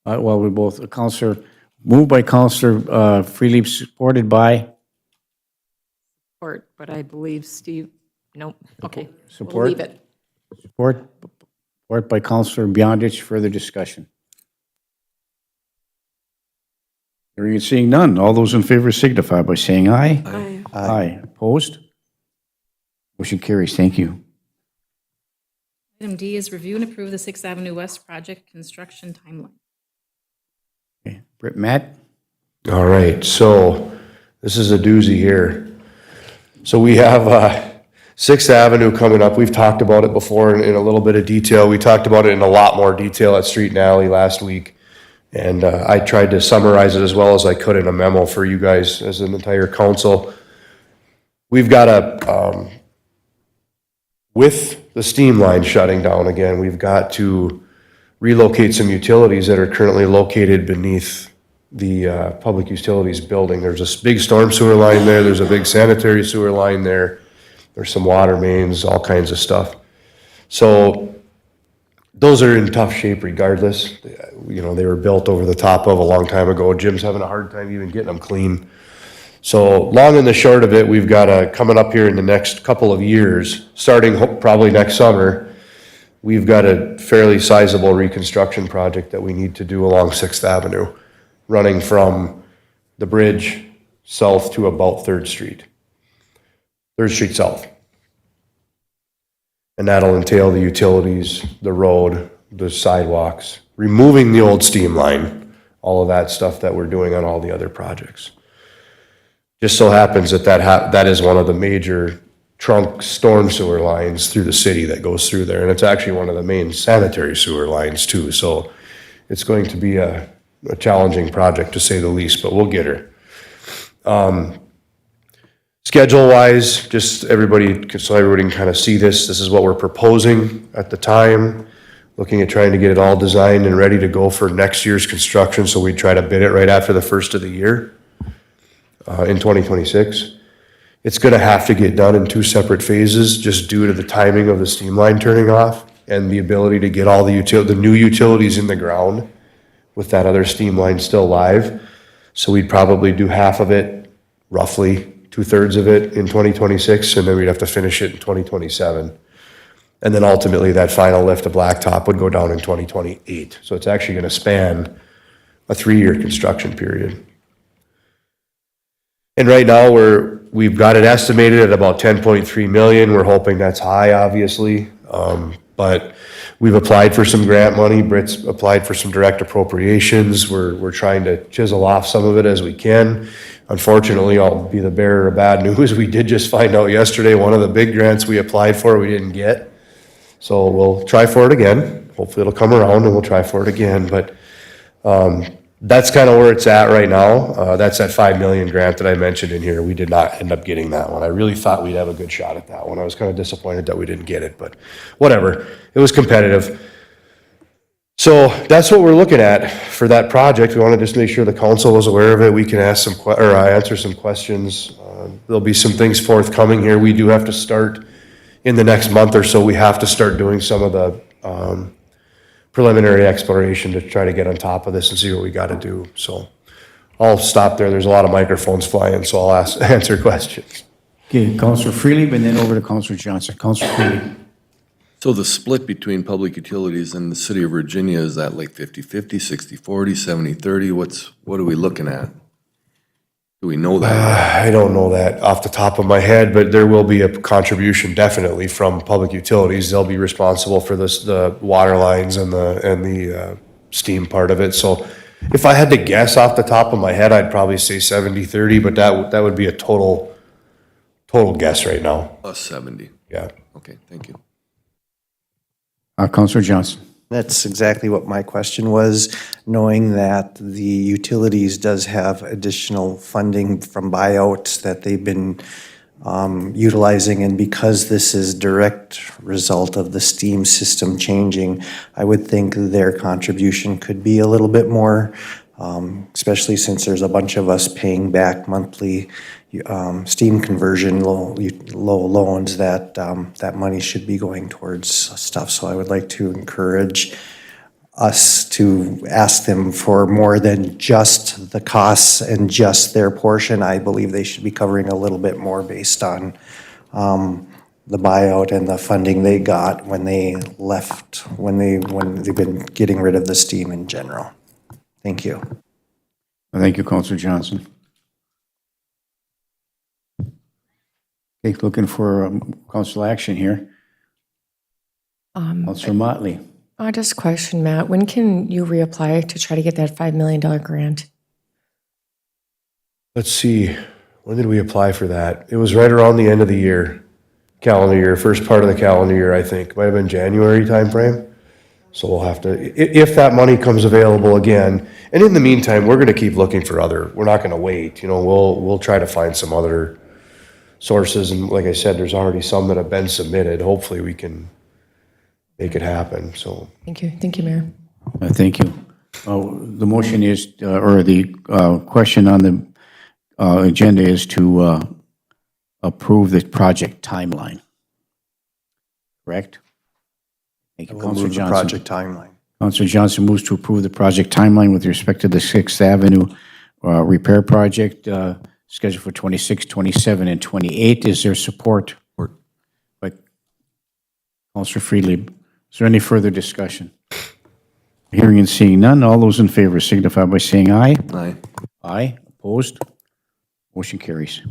Well, we both, Councilor, moved by Councilor Freely, supported by? Support, but I believe Steve, nope, okay. Support? We'll leave it. Support by Councilor Beyondich. Further discussion? Hearing and seeing none. All those in favor signify by saying aye. Aye. Aye. Opposed? Motion carries. Thank you. Item D is review and approve the 6th Avenue West project construction timeline. Okay. Britt, Matt? All right, so this is a doozy here. So we have 6th Avenue coming up. We've talked about it before in a little bit of detail. We talked about it in a lot more detail at Street and Alley last week. And I tried to summarize it as well as I could in a memo for you guys as an entire council. We've got with the steam line shutting down again, we've got to relocate some utilities that are currently located beneath the public utilities building. There's a big storm sewer line there. There's a big sanitary sewer line there. There's some water mains, all kinds of stuff. So those are in tough shape regardless. You know, they were built over the top of a long time ago. Jim's having a hard time even getting them clean. So long and the short of it, we've got coming up here in the next couple of years, starting probably next summer, we've got a fairly sizable reconstruction project that we need to do along 6th Avenue, running from the bridge south to about 3rd Street. 3rd Street South. And that'll entail the utilities, the road, the sidewalks, removing the old steam line, all of that stuff that we're doing on all the other projects. Just so happens that that is one of the major trunk storm sewer lines through the city that goes through there. And it's actually one of the main sanitary sewer lines too. So it's going to be a challenging project to say the least, but we'll get her. Schedule-wise, just so everybody can kind of see this is what we're proposing at the time, looking at trying to get it all designed and ready to go for next year's construction, so we try to bid it right after the first of the year in 2026. It's gonna have to get done in 2 separate phases, just due to the timing of the steam line turning off and the ability to get all the new utilities in the ground with that other steam line still live. So we'd probably do half of it, roughly 2/3 of it in 2026, and then we'd have to finish it in 2027. And then ultimately, that final lift of blacktop would go down in 2028. So it's actually gonna span a 3-year construction period. And right now, we've got it estimated at about 10.3 million. We're hoping that's high, obviously. But we've applied for some grant money. Britt's applied for some direct appropriations. We're trying to chisel off some of it as we can. Unfortunately, I'll be the bearer of bad news. We did just find out yesterday, one of the big grants we applied for, we didn't get. So we'll try for it again. Hopefully it'll come around and we'll try for it again. But that's kind of where it's at right now. That's that 5 million grant that I mentioned in here. We did not end up getting that one. I really thought we'd have a good shot at that one. I was kind of disappointed that we didn't get it, but whatever. It was competitive. So that's what we're looking at for that project. We want to just make sure the council is aware of it. We can ask answer some questions. There'll be some things forthcoming here. We do have to start in the next month or so. We have to start doing some of the preliminary exploration to try to get on top of this and see what we got to do. So I'll stop there. There's a lot of microphones flying, so I'll answer questions. Okay, Councilor Freely, and then over to Councilor Johnson. Councilor Freely. So the split between public utilities and the city of Virginia, is that like 50-50, 60-40, 70-30? What are we looking at? Do we know that? I don't know that off the top of my head, but there will be a contribution definitely from public utilities. They'll be responsible for the water lines and the steam part of it. So if I had to guess off the top of my head, I'd probably say 70-30, but that would be a total guess right now. Plus 70. Yeah. Okay, thank you. Councilor Johnson. That's exactly what my question was, knowing that the utilities does have additional funding from buyouts that they've been utilizing, and because this is direct result of the steam system changing, I would think their contribution could be a little bit more, especially since there's a bunch of us paying back monthly steam conversion low loans, that money should be going towards stuff. So I would like to encourage us to ask them for more than just the costs and just their portion. I believe they should be covering a little bit more based on the buyout and the funding they got when they left, when they've been getting rid of the steam in general. Thank you. Thank you, Councilor Johnson. Okay, looking for council action here. Councilor Motley. Just a question, Matt. When can you reapply to try to get that $5 million grant? Let's see. When did we apply for that? It was right around the end of the year, calendar year, first part of the calendar year, I think. Might have been January timeframe. So we'll have to, if that money comes available again, and in the meantime, we're gonna keep looking for we're not gonna wait. You know, we'll try to find some other sources, and like I said, there's already some that have been submitted. Hopefully we can make it happen, so. Thank you, Mayor. Thank you. The motion is, or the question on the agenda is to approve the project timeline. Correct? Thank you, We'll Councilor move the Johnson. project timeline. Councilor Johnson moves to approve the project timeline with respect to the 6th Avenue repair project scheduled for 26, 27, and 28. Is there support? Support. By Councilor Freely. Is there any further discussion? Hearing and seeing none, all those in favor signify by saying aye. Aye. Aye. Opposed? Motion carries.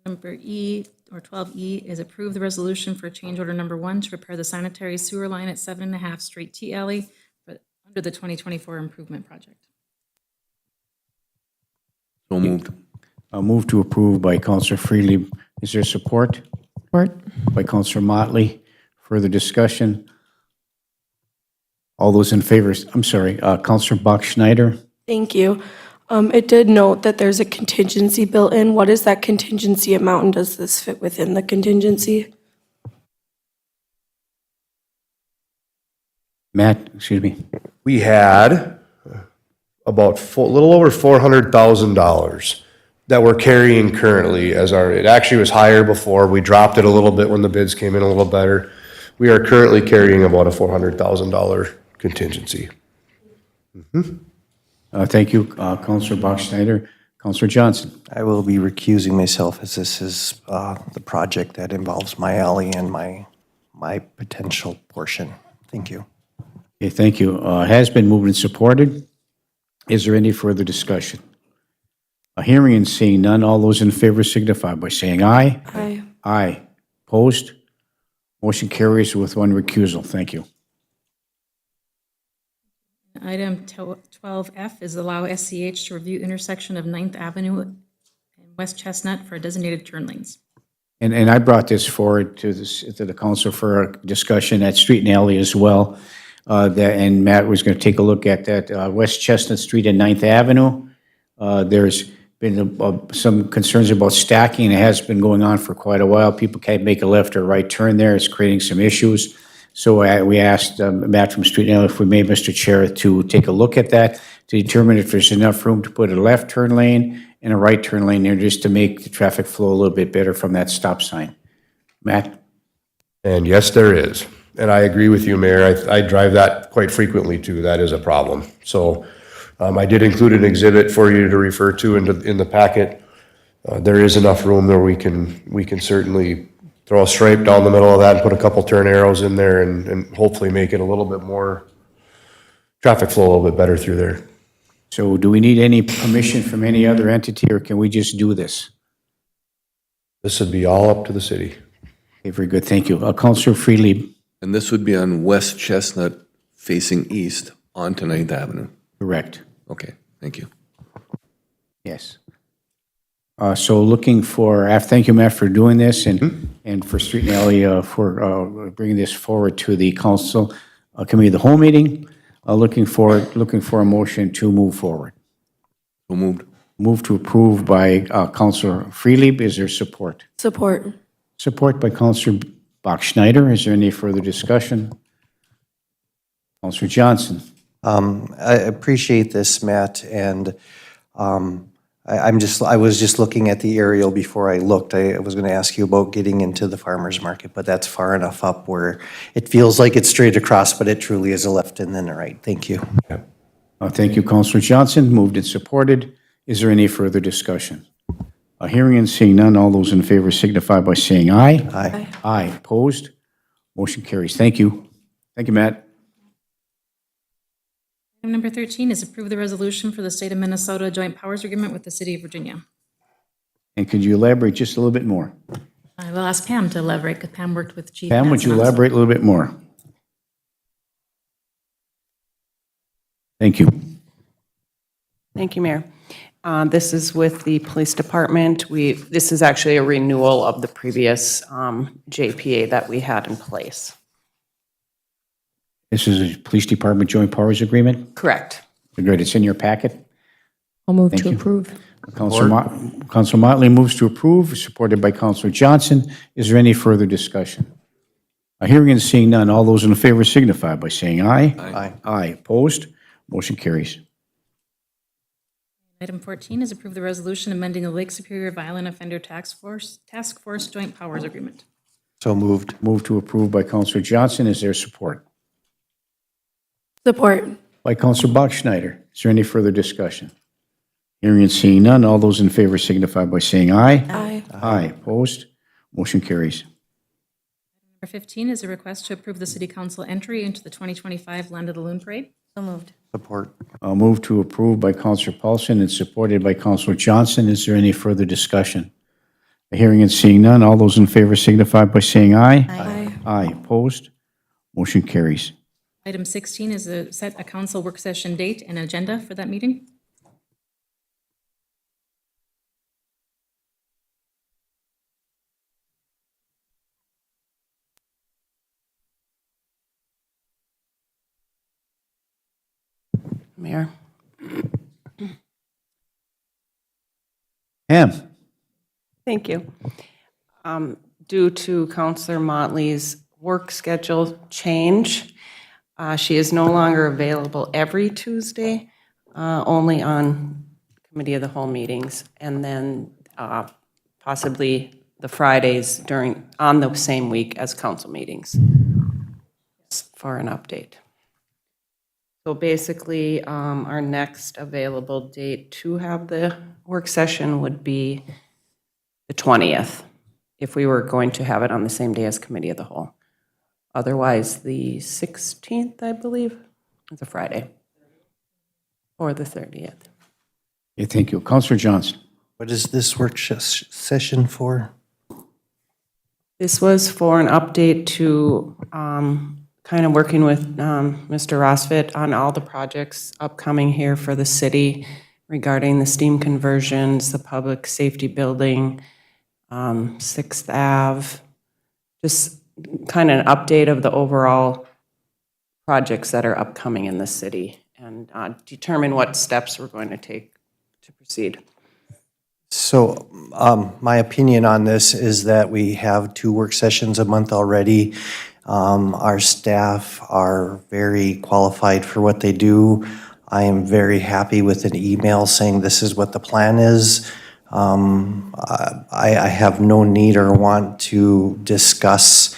Number E, or 12E, is approve the resolution for change order number 1 to repair the sanitary sewer line at 7.5 Street T Alley under the 2024 improvement project. So moved. Move to approve by Counselor Freely. Is there support? Support. By Counselor Motley. Further discussion? All those in favor, I'm sorry, Counselor Bach-Schneider? Thank you. It did note that there's a contingency built in. What is that contingency amount, and does this fit within the contingency? Matt, excuse me. We had about a little over $400,000 that we're carrying currently as it actually was higher before. We dropped it a little bit when the bids came in a little better. We are currently carrying about a $400,000 contingency. Thank you, Counselor Bach-Schneider. Counselor Johnson? I will be recusing myself as this is the project that involves my alley and my potential portion. Thank you. Okay, thank you. Has been moved and supported. Is there any further discussion? Hearing and seeing none, all those in favor signify by saying aye. Aye. Aye. Opposed? Motion carries with one recusal. Thank you. Item 12F is allow SCH to review intersection of 9th Avenue and West Chestnut for designated turn lanes. And I brought this forward to the council for a discussion at Street and Alley as well. And Matt was going to take a look at that, West Chestnut Street and 9th Avenue. There's been some concerns about stacking. It has been going on for quite a while. People can't make a left or right turn there. It's creating some issues. So we asked Matt from Street and Alley if we may, Mr. Chair, to take a look at that to determine if there's enough room to put a left turn lane and a right turn lane there just to make the traffic flow a little bit better from that stop sign. Matt? And yes, there is. And I agree with you, Mayor. I drive that quite frequently too. That is a problem. So I did include an exhibit for you to refer to in the packet. There is enough room there. We can certainly throw a stripe down the middle of that and put a couple turn arrows in there and hopefully make it a little bit more traffic flow a little bit better through there. So do we need any permission from any other entity, or can we just do this? This would be all up to the city. Okay, very good. Thank you. Councilor Freely? And this would be on West Chestnut facing east onto 9th Avenue. Correct. Okay, thank you. Yes. So looking for, thank you, Matt, for doing this, and for Street and Alley for bringing this forward to the council committee of the whole meeting. Looking for a motion to move forward. So moved. Move to approve by Councilor Freely. Is there support? Support. Support by Councilor Bach-Schneider. Is there any further discussion? Councilor Johnson. I appreciate this, Matt, and I was just looking at the aerial before I looked. I was going to ask you about getting into the farmer's market, but that's far enough up where it feels like it's straight across, but it truly is a left and then a right. Thank you. Thank you, Councilor Johnson. Moved and supported. Is there any further discussion? Hearing and seeing none, all those in favor signify by saying aye. Aye. Aye. Opposed? Motion carries. Thank you. Thank you, Matt. Item number 13 is approve the resolution for the State of Minnesota Joint Powers Agreement with the City of Virginia. And could you elaborate just a little bit more? I will ask Pam to elaborate, because Pam worked with Chief. Pam, would you Matson on this. elaborate a little bit more? Thank you. Thank you, Mayor. This is with the police department. This is actually a renewal of the previous JPA that we had in place. This is a Police Department Joint Powers Agreement? Correct. Good. It's in your packet. I'll move Thank to you. approve. Councilor Motley moves to approve, supported by Councilor Johnson. Is there any further discussion? Hearing and seeing none, all those in favor signify by saying aye. Aye. Aye. Opposed? Motion carries. Item 14 is approve the resolution amending the Lake Superior Violent Offender Task Force Joint Powers Agreement. So moved. Move to approve by Councilor Johnson. Is there support? Support. By Councilor Bach-Schneider. Is there any further discussion? Hearing and seeing none, all those in favor signify by saying aye. Aye. Aye. Opposed? Motion carries. Number 15 is a request to approve the City Council entry into the 2025 Land of the Loon Parade. So moved. Support. Move to approve by Counselor Paulson and supported by Counselor Johnson. Is there any further discussion? Hearing and seeing none, all those in favor signify by saying aye. Aye. Aye. Opposed? Motion carries. Item 16 is to set a council work session date and agenda for that meeting. Mayor. Pam? Thank you. Due to Counselor Motley's work schedule change, she is no longer available every Tuesday, only on Committee of the Whole meetings, and then possibly the Fridays on the same week as council meetings for an update. So basically, our next available date to have the work session would be the 20th, if we were going to have it on the same day as Committee of the Whole. Otherwise, the 16th, I believe, is a Friday, or the 30th. Okay, thank you. Counselor Johnson? What is this work session for? This was for an update to kind of working with Mr. Rosfit on all the projects upcoming here for the city regarding the steam conversions, the public safety building, 6th Ave, just kind of an update of the overall projects that are upcoming in the city and determine what steps we're going to take to proceed. So my opinion on this is that we have 2 work sessions a month already. Our staff are very qualified for what they do. I am very happy with an email saying this is what the plan is. I have no need or want to discuss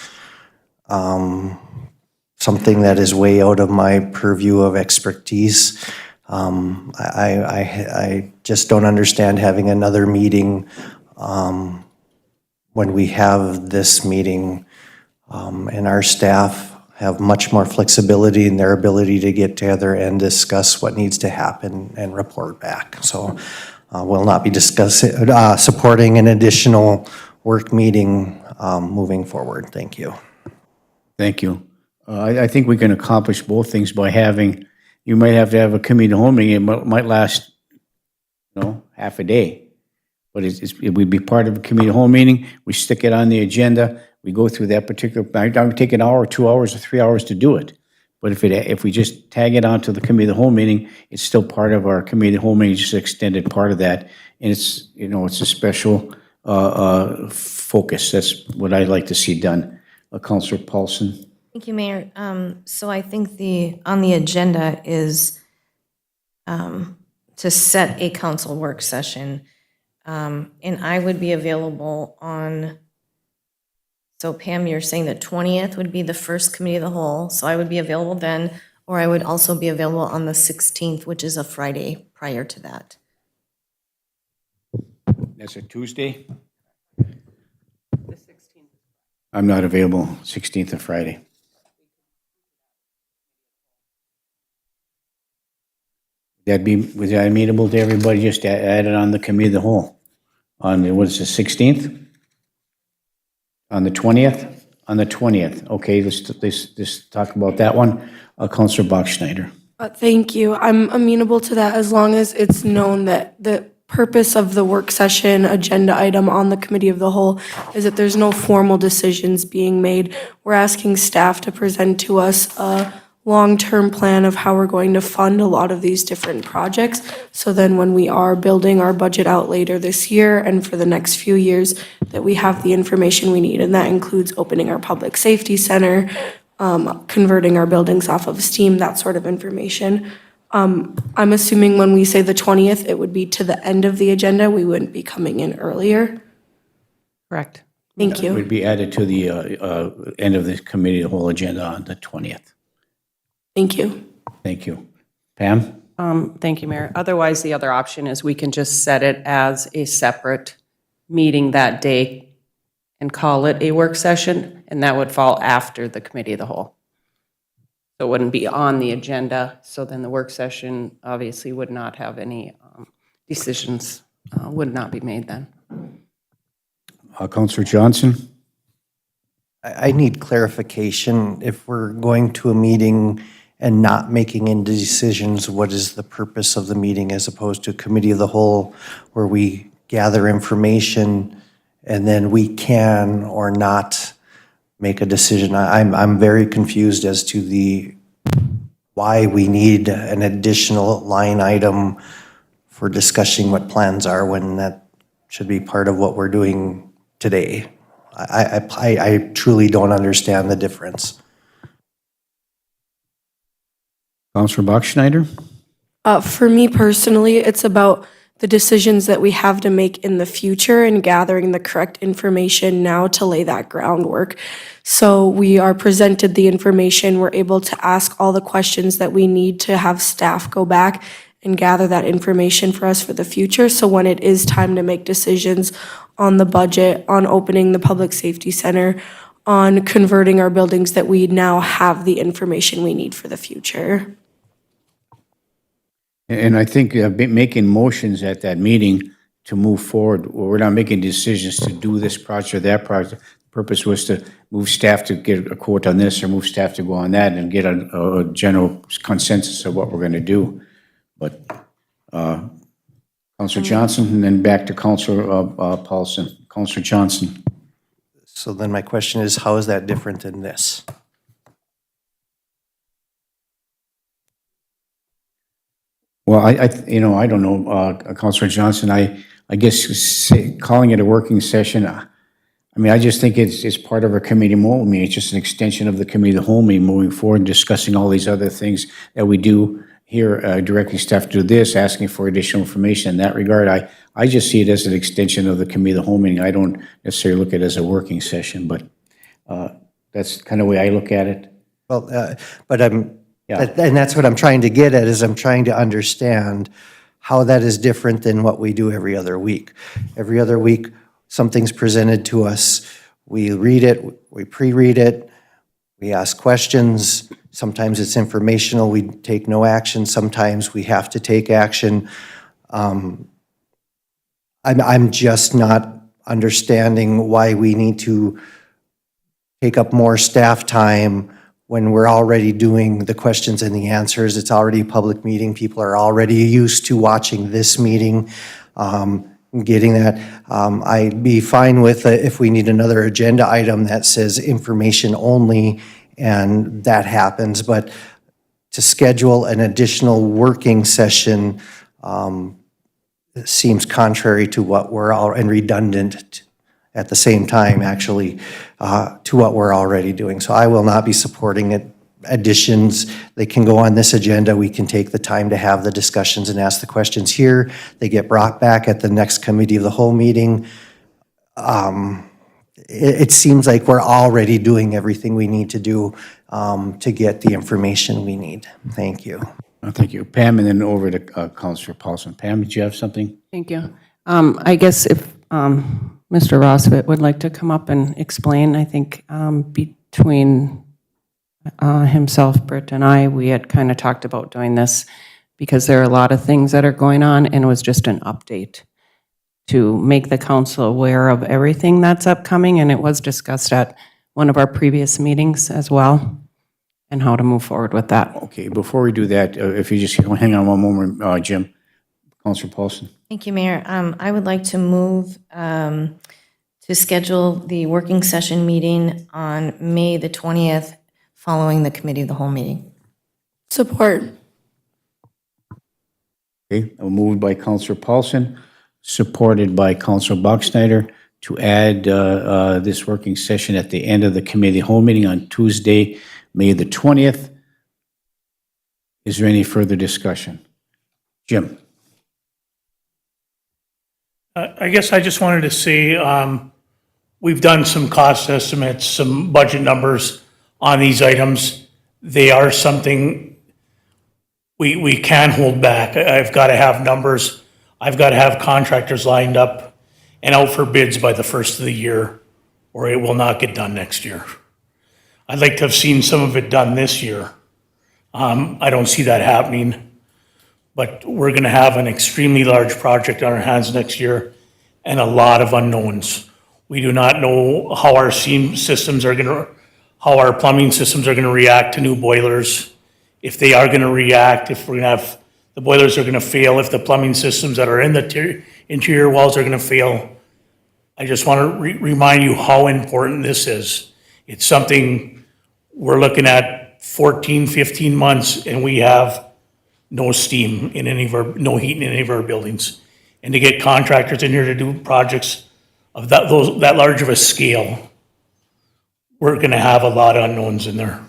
something that is way out of my purview of expertise. I just don't understand having another meeting when we have this meeting, and our staff have much more flexibility in their ability to get together and discuss what needs to happen and report back. So we'll not be supporting an additional work meeting moving forward. Thank you. Thank you. I think we can accomplish both things by having, you might have to have a committee home meeting. It might last, half a day. But it would be part of a committee home meeting. We stick it on the agenda. We go through that particular, it would take an hour, 2 hours, or 3 hours to do it. But if we just tag it onto the committee of the whole meeting, it's still part of our committee of the whole meeting, just an extended part of that. And it's, it's a special focus. That's what I'd like to see done. Councilor Paulson. Thank you, Mayor. So I think on the agenda is to set a council work session. And I would be available on, so Pam, you're saying the 20th would be the first committee of the whole, so I would be available then, or I would also be available on the 16th, which is a Friday prior to that. That's a Tuesday? The 16th. I'm not available 16th of Friday. Was that amenable to everybody? Just add it on the committee of the whole? On, what is the 16th? On the 20th? On the 20th. Okay, let's talk about that one. Councilor Bachschneider. Thank you. I'm amenable to that as long as it's known that the purpose of the work session agenda item on the committee of the whole is that there's no formal decisions being made. We're asking staff to present to us a long-term plan of how we're going to fund a lot of these different projects. So then when we are building our budget out later this year and for the next few years, that we have the information we need. And that includes opening our public safety center, converting our buildings off of steam, that sort of information. I'm assuming when we say the 20th, it would be to the end of the agenda. We wouldn't be coming in earlier. Correct. Thank It you. would be added to the end of the committee of the whole agenda on the 20th. Thank you. Thank you. Pam? Thank you, Mayor. Otherwise, the other option is we can just set it as a separate meeting that day and call it a work session, and that would fall after the committee of the whole. So it wouldn't be on the agenda, so then the work session obviously would not have any decisions, would not be made then. Counselor Johnson? I need clarification. If we're going to a meeting and not making any decisions, what is the purpose of the meeting as opposed to committee of the whole where we gather information and then we can or not make a decision? I'm very confused as to why we need an additional line item for discussing what plans are when that should be part of what we're doing today. I truly don't understand the difference. Counselor Bachschnider? For me personally, it's about the decisions that we have to make in the future and gathering the correct information now to lay that groundwork. So we are presented the information, we're able to ask all the questions that we need to have staff go back and gather that information for us for the future. So when it is time to make decisions on the budget, on opening the public safety center, on converting our buildings, that we now have the information we need for the future. And I think making motions at that meeting to move forward, we're not making decisions to do this project or that project. The purpose was to move staff to get a quote on this or move staff to go on that and get a general consensus of what we're going to do. But Counselor Johnson, and then back to Counselor Paulson. Counselor Johnson. So then my question is, how is that different than this? Well, I don't know, Counselor Johnson. I guess calling it a working session, I mean, I just think it's part of our committee meeting. It's just an extension of the committee of the whole meeting moving forward and discussing all these other things that we do here, directing staff to do this, asking for additional information in that regard. I just see it as an extension of the committee of the whole meeting. I don't necessarily look at it as a working session, but that's kind of the way I look at it. Well, but and that's what I'm trying to get at, is I'm trying to understand how that is different than what we do every other week. Every other week, something's presented to us. We read it, we pre-read it, we ask questions. Sometimes it's informational, we take no action. Sometimes we have to take action. I'm just not understanding why we need to take up more staff time when we're already doing the questions and the answers. It's already a public meeting. People are already used to watching this meeting, getting that. I'd be fine with if we need another agenda item that says information only, and that happens. But to schedule an additional working session seems contrary to what we're all, and redundant at the same time, actually, to what we're already doing. So I will not be supporting it. Additions, they can go on this agenda. We can take the time to have the discussions and ask the questions here. They get brought back at the next committee of the whole meeting. It seems like we're already doing everything we need to do to get the information we need. Thank you. Thank you. Pam, and then over to Counselor Paulson. Pam, did you have something? Thank you. I guess if Mr. Rossovit would like to come up and explain, I think between himself, Britt, and I, we had kind of talked about doing this because there are a lot of things that are going on, and it was just an update to make the council aware of everything that's upcoming, and it was discussed at one of our previous meetings as well, and how to move forward with that. Okay, before we do that, if you just hang on one moment, Jim. Counselor Paulson. Thank you, Mayor. I would like to move to schedule the working session meeting on May the 20th, following the committee of the whole meeting. Support. Okay, moved by Counselor Paulson, supported by Counselor Bachschnider to add this working session at the end of the committee whole meeting on Tuesday, May the 20th. Is there any further discussion? Jim. I guess I just wanted to see, we've done some cost estimates, some budget numbers on these items. They are something we can hold back. I've got to have numbers. I've got to have contractors lined up and out for bids by the first of the year, or it will not get done next year. I'd like to have seen some of it done this year, I don't see that happening, but we're going to have an extremely large project on our hands next year and a lot of unknowns. We do not know how our steam systems are going to, how our plumbing systems are going to react to new boilers. If they are going to react, if we're going to have, the boilers are going to fail, if the plumbing systems that are in the interior walls are going to fail. I just want to remind you how important this is. It's something we're looking at 14, 15 months, and we have no steam in any of our, no heat in any of our buildings. And to get contractors in here to do projects of that large of a scale, we're going to have a lot of unknowns in there.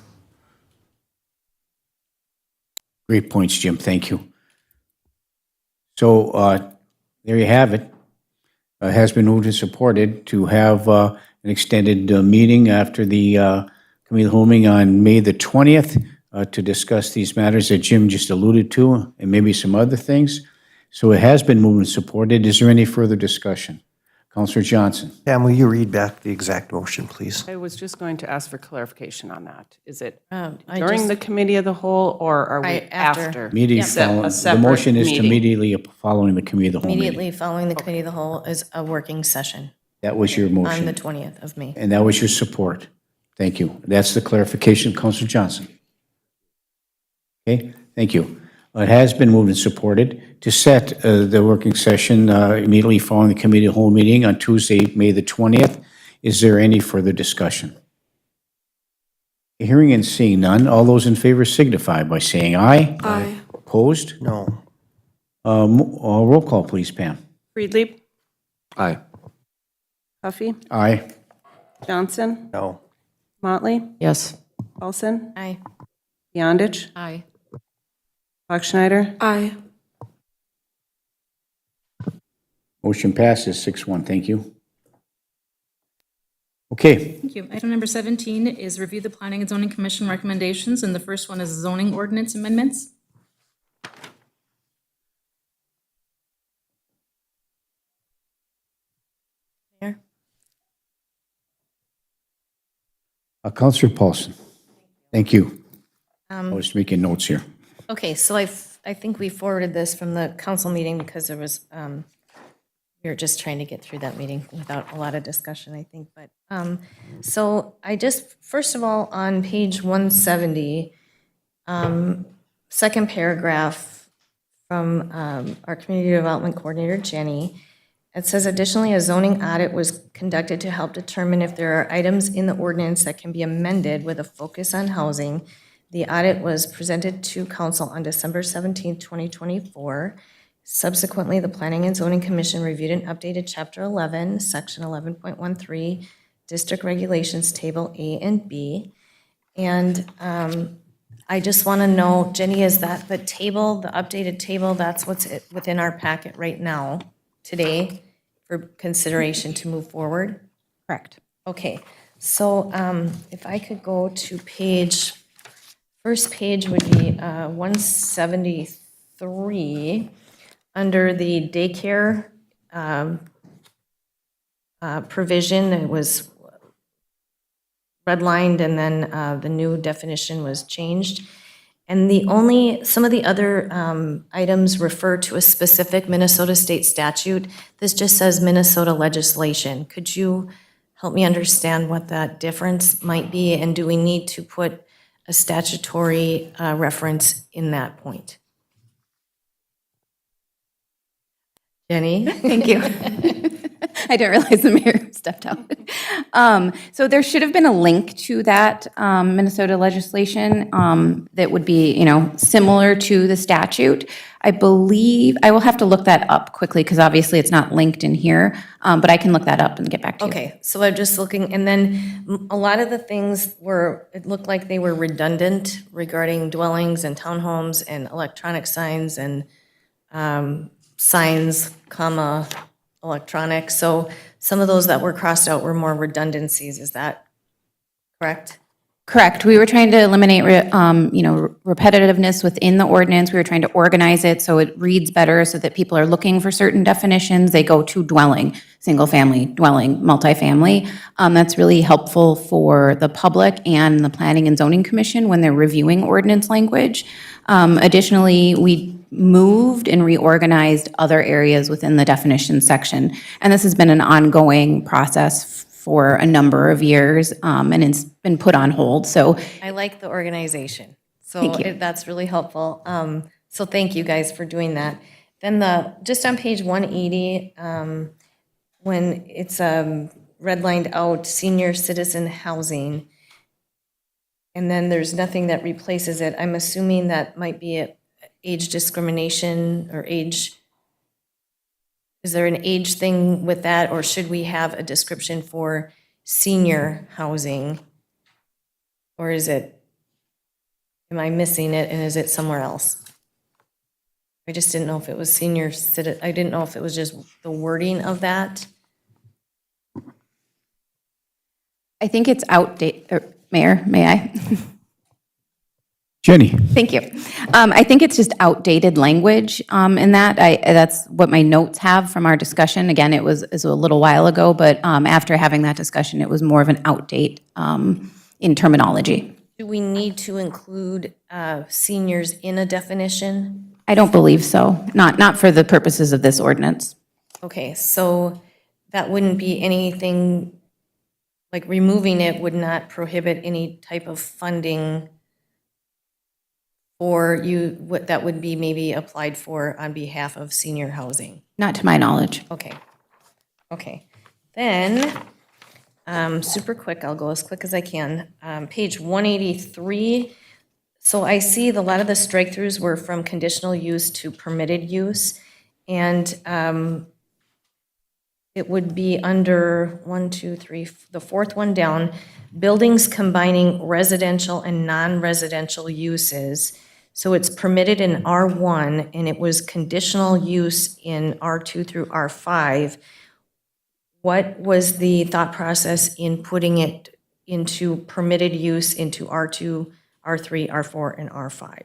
Great points, Jim. Thank you. So there you have it. Has been moved and supported to have an extended meeting after the committee of the whole meeting on May the 20th to discuss these matters that Jim just alluded to and maybe some other things. So it has been moved and supported. Is there any further discussion? Councilor Johnson. Pam, will you read back the exact motion, please? I was just going to ask for clarification on that. Is it I during just- the committee of the whole, or are we After. after? Immediately Set a following, the separate motion is to meeting. immediately following the committee of the whole meeting. Immediately following the committee of the whole is a working session That was your on the motion. 20th of May. And that was your support. Thank you. That's the clarification, Councilor Johnson. Okay, thank you. It has been moved and supported to set the working session immediately following the committee of the whole meeting on Tuesday, May the 20th. Is there any further discussion? Hearing and seeing none, all those in favor signify by saying aye. Aye. Opposed? No. Roll call, please, Pam. Friedlieb, Aye. Huffy, Aye. Johnson, No. Motley, Yes. Paulson, Aye. Beyondich, Aye. Bachschnider, Aye. Motion passes 6-1. Thank you. Okay, Thank you. Item number 17 is review the Planning and Zoning Commission recommendations, and the first one is zoning ordinance amendments. Mayor? Councilor Paulson. Thank you. I was making notes here. Okay, so I think we forwarded this from the council meeting because there was, we were just trying to get through that meeting without a lot of discussion, I think. But, so I just, first of all, on page 170, second paragraph from our Community Development Coordinator, Jenny, it says additionally, a zoning audit was conducted to help determine if there are items in the ordinance that can be amended with a focus on housing. The audit was presented to council on December 17, 2024. Subsequently, the Planning and Zoning Commission reviewed and updated Chapter 11, Section 11.13, District Regulations, Table A and B. And I just want to know, Jenny, is that the table, the updated table, that's what's within our packet right now, today, for consideration to move forward? Correct. Okay, so if I could go to page, first page would be 173, under the daycare provision, it was redlined and then the new definition was changed. And some of the other items refer to a specific Minnesota state statute. This just says Minnesota legislation. Could you help me understand what that difference might be? And do we need to put a statutory reference in that point? Jenny? Thank you. I didn't realize the mayor stepped out. So there should have been a link to that Minnesota legislation that would be, similar to the statute. I believe, I will have to look that up quickly because obviously it's not linked in here, but I can look that up and get back to you. Okay, so I'm just looking, and then a lot of the things it looked like they were redundant regarding dwellings and townhomes and electronic signs and signs, comma, electronic. So some of those that were crossed out were more redundancies. Is that correct? Correct. We were trying to eliminate, repetitiveness within the ordinance. We were trying to organize it so it reads better, so that people are looking for certain definitions. They go to dwelling, single-family, dwelling, multifamily. That's really helpful for the public and the Planning and Zoning Commission when they're reviewing ordinance language. Additionally, we moved and reorganized other areas within the definition section. And this has been an ongoing process for a number of years, and it's been put on hold, so. I like the organization. So Thank you. that's really helpful. So thank you guys for doing that. Then just on page 180, when it's redlined out, senior citizen housing, and then there's nothing that replaces it, I'm assuming that might be a age discrimination or age. Is there an age thing with that, or should we have a description for senior housing? Or is it, am I missing it, and is it somewhere else? I just didn't know if it was senior citizen, I didn't know if it was just the wording of that. I think it's outdated, Mayor, may I? Jenny? Thank you. I think it's just outdated language in that. That's what my notes have from our discussion. Again, it was a little while ago, but after having that discussion, it was more of an outdate in terminology. Do we need to include seniors in a definition? I don't believe so, not for the purposes of this ordinance. Okay, so that wouldn't be anything, like removing it would not prohibit any type of funding or what that would be maybe applied for on behalf of senior housing? Not to my knowledge. Okay. Okay. Then, super quick, I'll go as quick as I can. Page 183. So I see a lot of the strike-throughs were from conditional use to permitted use. And it would be under 1, 2, 3, the fourth one down, buildings combining residential and non-residential uses. So it's permitted in R1, and it was conditional use in R2 through R5. What was the thought process in putting it into permitted use into R2, R3, R4, and R5?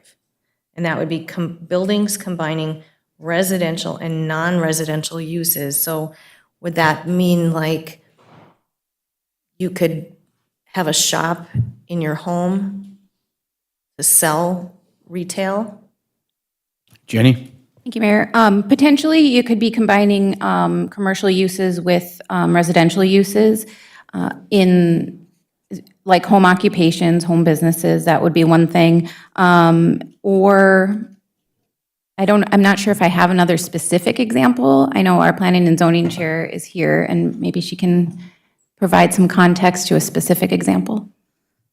And that would be buildings combining residential and non-residential uses. So would that mean like you could have a shop in your home to sell retail? Jenny? Thank you, Mayor. Potentially, you could be combining commercial uses with residential uses in like home occupations, home businesses. That would be one thing. Or I'm not sure if I have another specific example. I know our planning and zoning chair is here, and maybe she can provide some context to a specific example.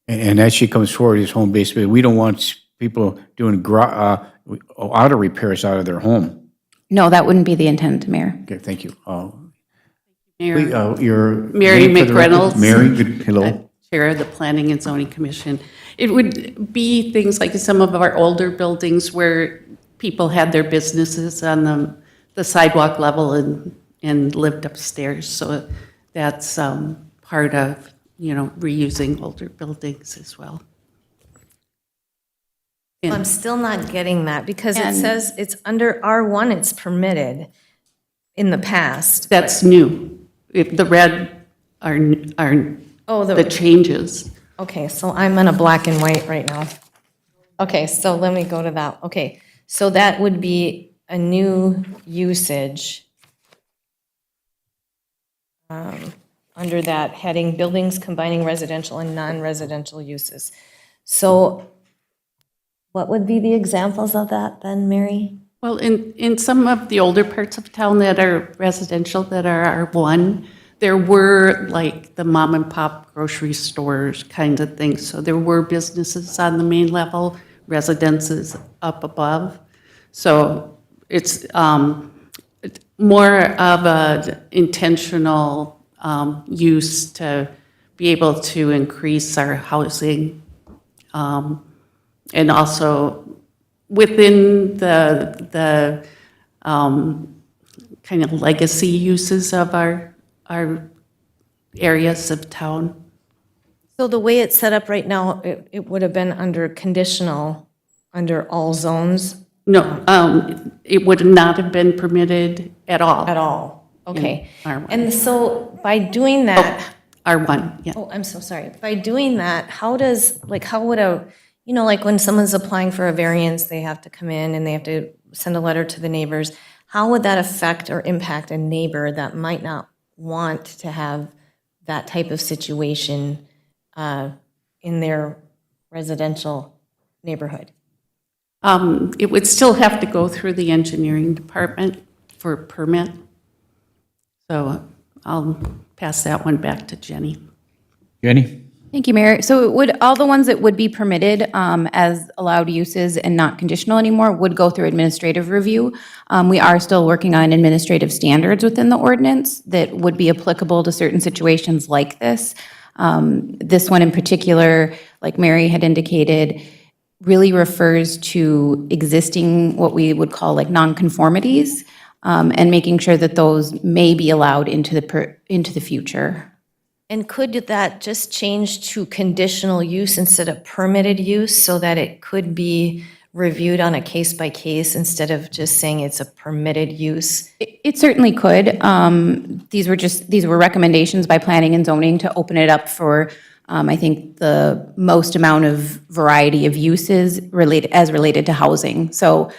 And as she comes forward, is home-based, but we don't want people doing auto repairs out of their home. No, that wouldn't be the intent, Mayor. Okay, thank you. Mayor, Your Mary name for the record? McReynolds. Mary, good, hello. Chair of the Planning and Zoning Commission. It would be things like some of our older buildings where people had their businesses on the sidewalk level and lived upstairs. So that's part of, reusing older buildings as well. I'm still not getting that because it says it's under R1, it's permitted in the past. That's new. The red are the changes. Okay, so I'm in a black and white right now. Okay, so let me go to that. Okay, so that would be a new usage under that heading, buildings combining residential and non-residential uses. So what would be the examples of that then, Mary? Well, in some of the older parts of town that are residential, that are R1, there were like the mom and pop grocery stores kinds of things. So there were businesses on the main level, residences up above. So it's more of an intentional use to be able to increase our housing, and also within the kind of legacy uses of our areas of town. So the way it's set up right now, it would have been under conditional, under all zones No, it would not have been permitted at all. at all? Okay. R1. And so by doing that, R1, yeah. oh, I'm so sorry. By doing that, how would like when someone's applying for a variance, they have to come in and they have to send a letter to the neighbors. How would that affect or impact a neighbor that might not want to have that type of situation in their residential neighborhood? It would still have to go through the engineering department for a permit. So I'll pass that one back to Jenny. Jenny? Thank you, Mayor. So it would, all the ones that would be permitted as allowed uses and not conditional anymore would go through administrative review. We are still working on administrative standards within the ordinance that would be applicable to certain situations like this. This one in particular, like Mary had indicated, really refers to existing, what we would call like nonconformities, and making sure that those may be allowed into the future. And could that just change to conditional use instead of permitted use so that it could be reviewed on a case by case instead of just saying it's a permitted use? It certainly could. These were recommendations by planning and zoning to open it up for, I think, the most amount of variety of uses related to housing. So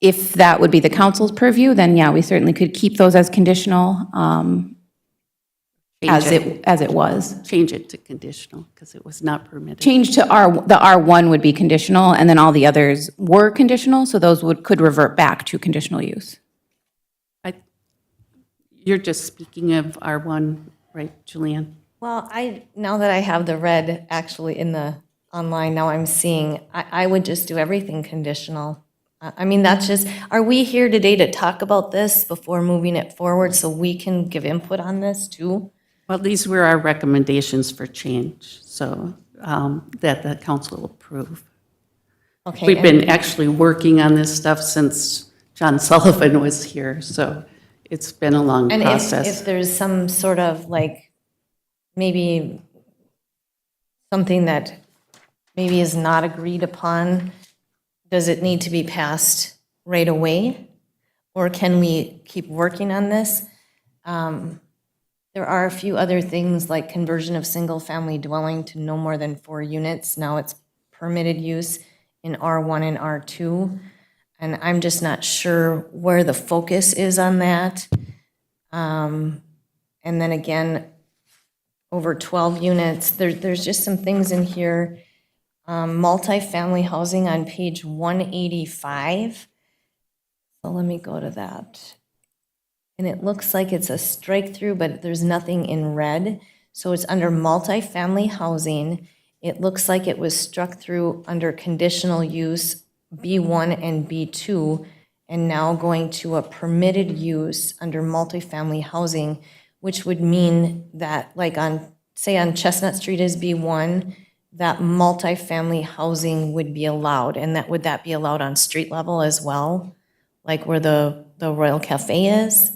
if that would be the council's purview, then yeah, we certainly could keep those as conditional, as it was. Change it to conditional, because it was not permitted. Change to the R1 would be conditional, and then all the others were conditional, so those could revert back to conditional use. You're just speaking of R1, right, Julianne? Well, now that I have the red actually in the online, now I'm seeing, I would just do everything conditional. I mean, that's just, are we here today to talk about this before moving it forward so we can give input on this too? Well, these were our recommendations for change, so that the council will approve. Okay. We've been actually working on this stuff since John Sullivan was here, so it's been a long process. And if there's some sort of like, maybe something that maybe is not agreed upon, does it need to be passed right away? Or can we keep working on this? There are a few other things like conversion of single-family dwelling to no more than 4 units. Now it's permitted use in R1 and R2. And I'm just not sure where the focus is on that. And then again, over 12 units, there's just some things in here. Multifamily housing on page 185. So let me go to that. And it looks like it's a strike through, but there's nothing in red. So it's under multifamily housing. It looks like it was struck through under conditional use B1 and B2, and now going to a permitted use under multifamily housing, which would mean that like say on Chestnut Street is B1, that multifamily housing would be allowed. And would that be allowed on street level as well? Like where the Royal Cafe is?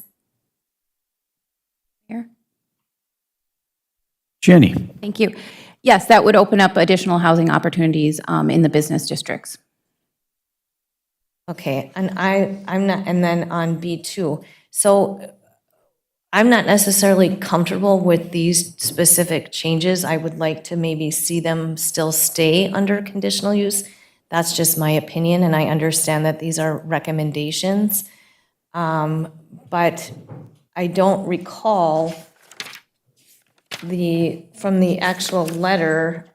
Here. Jenny? Thank you. Yes, that would open up additional housing opportunities in the business districts. Okay, and I'm not, and then on B2. So I'm not necessarily comfortable with these specific changes. I would like to maybe see them still stay under conditional use. That's just my opinion, and I understand that these are recommendations. But I don't recall from the actual letter,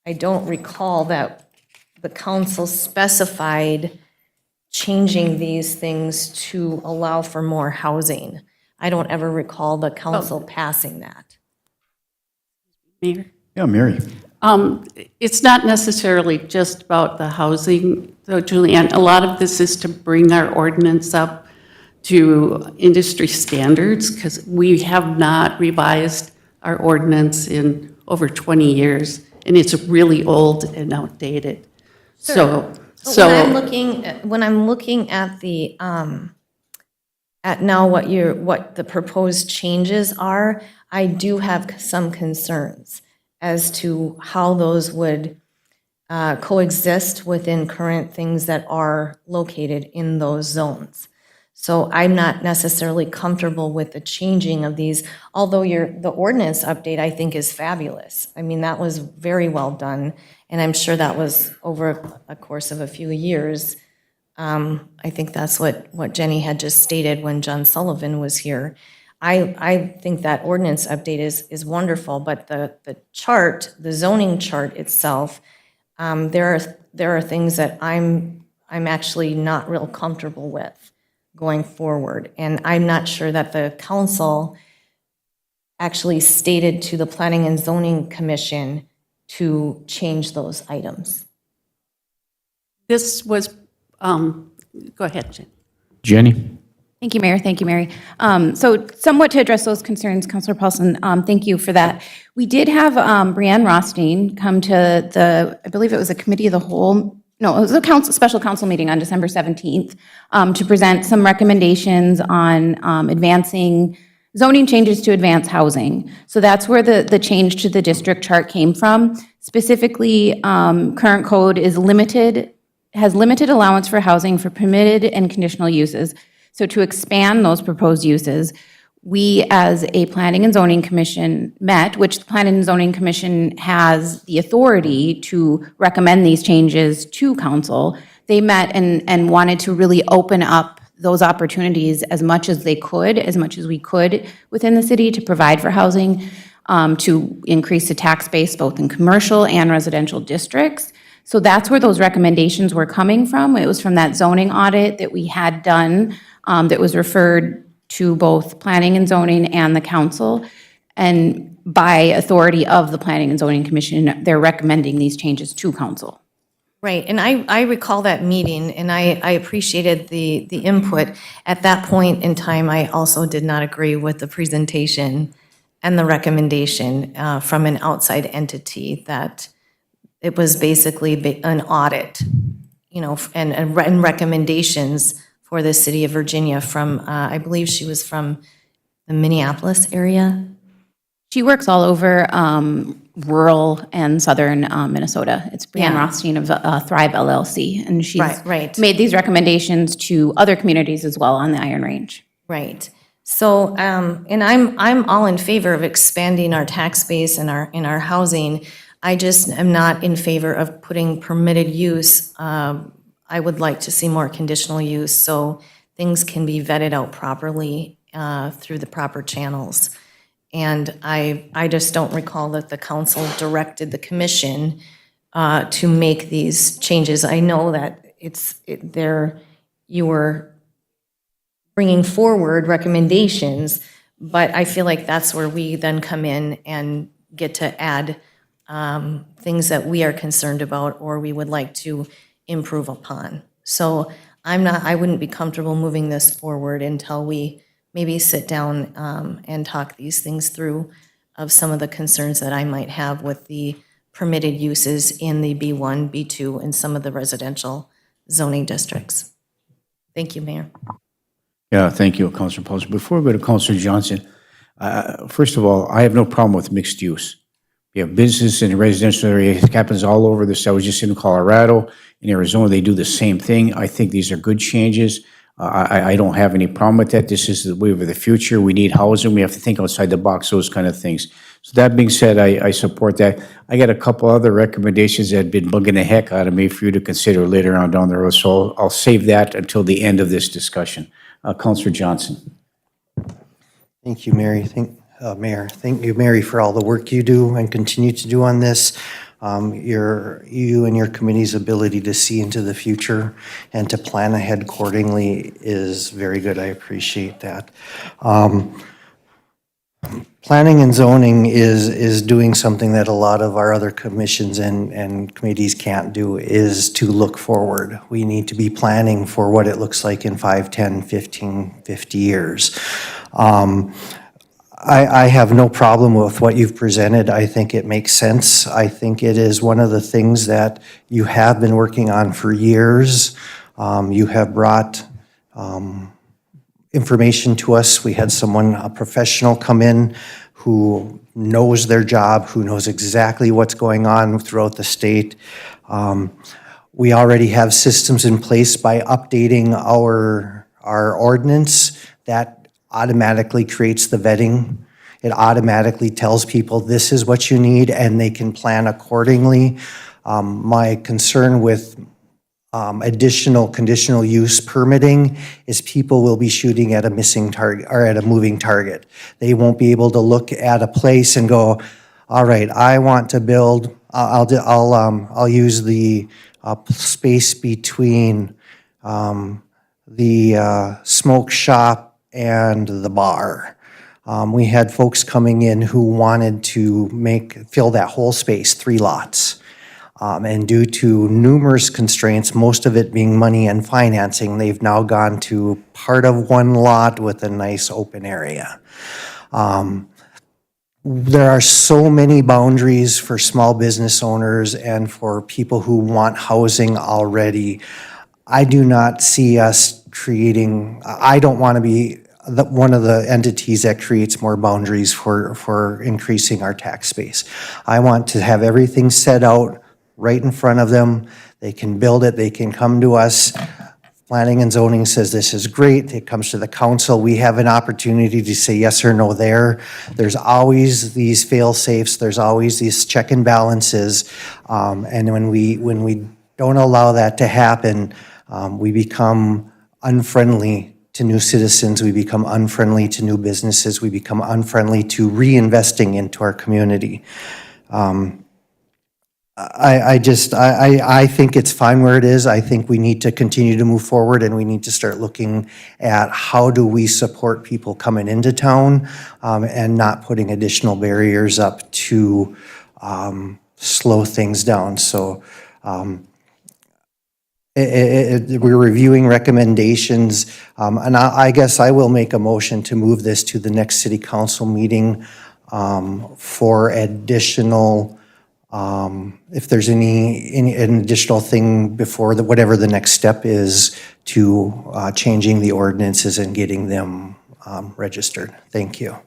I don't recall that the council specified changing these things to allow for more housing. I don't ever recall the council passing that. Mayor? Yeah, Mary? It's not necessarily just about the housing, though, Julianne. A lot of this is to bring our ordinance up to industry standards, because we have not revised our ordinance in over 20 years, and it's really old and outdated. So when I'm looking at the at now what the proposed changes are, I do have some concerns as to how those would coexist within current things that are located in those zones. So I'm not necessarily comfortable with the changing of these, although the ordinance update, I think, is fabulous. I mean, that was very well done, and I'm sure that was over a course of a few years. I think that's what Jenny had just stated when John Sullivan was here. I think that ordinance update is wonderful, but the chart, the zoning chart itself, there are things that I'm actually not real comfortable with going forward. And I'm not sure that the council actually stated to the Planning and Zoning Commission to change those items. This was, go ahead, Jen. Jenny? Thank you, Mayor. Thank you, Mary. So somewhat to address those concerns, Councilor Paulson, thank you for that. We did have Brianne Rothstein come to I believe it was a committee of the whole, no, it was a special council meeting on December 17th to present some recommendations on advancing zoning changes to advance housing. So that's where the change to the district chart came from. Specifically, current code has limited allowance for housing for permitted and conditional uses. So to expand those proposed uses, we as a Planning and Zoning Commission met, which the Planning and Zoning Commission has the authority to recommend these changes to council. They met and wanted to really open up those opportunities as much as we could within the city to provide for housing, to increase the tax base both in commercial and residential districts. So that's where those recommendations were coming from. It was from that zoning audit that we had done that was referred to both planning and zoning and the council. And by authority of the Planning and Zoning Commission, they're recommending these changes to council. Right, and I recall that meeting, and I appreciated the input. At that point in time, I also did not agree with the presentation and the recommendation from an outside entity that it was basically an audit, you know, and recommendations for the city of Virginia from, I believe she was from the Minneapolis area. She works all over rural and southern Minnesota. It's Brianne Yeah. Rothstein of Thrive LLC, and she's Right. made these recommendations to other communities as well on the Iron Range. Right. So, and I'm all in favor of expanding our tax base and our housing. I just am not in favor of putting permitted use. I would like to see more conditional use so things can be vetted out properly through the proper channels. And I just don't recall that the council directed the commission to make these changes. I know that you were bringing forward recommendations, but I feel like that's where we then come in and get to add things that we are concerned about or we would like to improve upon. So I wouldn't be comfortable moving this forward until we maybe sit down and talk these things through of some of the concerns that I might have with the permitted uses in the B1, B2, and some of the residential zoning districts. Thank you, Mayor. Yeah, thank you, Councilor Paulson. Before we go to Councilor Johnson, first of all, I have no problem with mixed use. You have business in a residential area, it happens all over this. I was just in Colorado, in Arizona, they do the same thing. I think these are good changes. I don't have any problem with that. This is the way of the future. We need housing. We have to think outside the box, those kind of things. So that being said, I support that. I got a couple other recommendations that have been bugging the heck out of me for you to consider later on down the road. So I'll save that until the end of this discussion. Councilor Johnson. Thank you, Mary. Mayor, thank you, Mary, for all the work you do and continue to do on this. You and your committee's ability to see into the future and to plan ahead accordingly is very good. I appreciate that. Planning and zoning is doing something that a lot of our other commissions and committees can't do, is to look forward. We need to be planning for what it looks like in 5, 10, 15, 50 years. I have no problem with what you've presented. I think it makes sense. I think it is one of the things that you have been working on for years. You have brought information to us. We had someone, a professional, come in who knows their job, who knows exactly what's going on throughout the state. We already have systems in place by updating our ordinance that automatically creates the vetting. It automatically tells people this is what you need and they can plan accordingly. My concern with additional conditional use permitting is people will be shooting at a missing target or at a moving target. They won't be able to look at a place and go, all right, I want to build, I'll use the space between the smoke shop and the bar. We had folks coming in who wanted to fill that whole space, 3 lots. And due to numerous constraints, most of it being money and financing, they've now gone to part of 1 lot with a nice open area. There are so many boundaries for small business owners and for people who want housing already. I do not see us creating, I don't want to be one of the entities that creates more boundaries for increasing our tax base. I want to have everything set out right in front of them. They can build it, they can come to us. Planning and zoning says this is great. It comes to the council. We have an opportunity to say yes or no there. There's always these fail-safes. There's always these check and balances. And when we don't allow that to happen, we become unfriendly to new citizens. We become unfriendly to new businesses. We become unfriendly to reinvesting into our community. I think it's fine where it is. I think we need to continue to move forward and we need to start looking at how do we support people coming into town and not putting additional barriers up to slow things down. So we're reviewing recommendations and I guess I will make a motion to move this to the next city council meeting for additional if there's an additional thing before whatever the next step is to changing the ordinances and getting them registered. Thank you.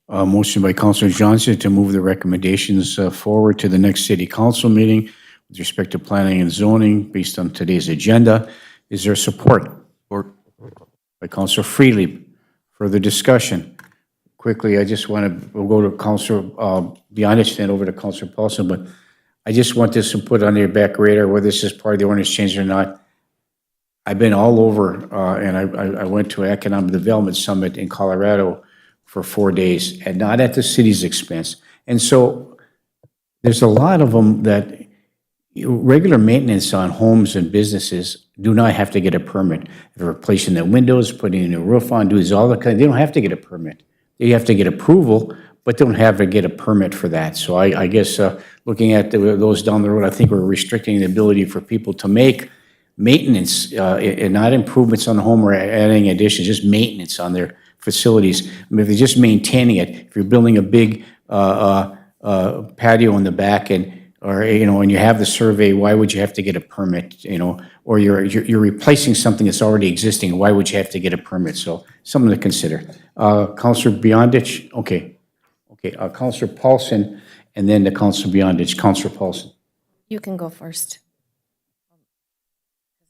Motion by Councilor Johnson to move the recommendations forward to the next city council meeting with respect to planning and zoning based on today's agenda. Is there support? Support. By Councilor Freely. Further discussion? Quickly, I just want to, we'll go to Councilor Beyondich, then over to Councilor Paulson, but I just want this to put on your back radar, whether this is part of the ordinance change or not. I've been all over, and I went to an economic development summit in Colorado for 4 days, and not at the city's expense. And so there's a lot of them that regular maintenance on homes and businesses do not have to get a permit. If they're replacing the windows, putting a new roof on, doing all the kind, they don't have to get a permit. They have to get approval, but don't have to get a permit for that. So I guess looking at those down the road, I think we're restricting the ability for people to make maintenance and not improvements on the home or adding additions, just maintenance on their facilities. I mean, if they're just maintaining it, if you're building a big patio in the back and you have the survey, why would you have to get a permit? Or you're replacing something that's already existing. Why would you have to get a permit? So something to consider. Councilor Beyondich, okay. Councilor Paulson, and then the Councilor Beyondich. Councilor Paulson. You can go first.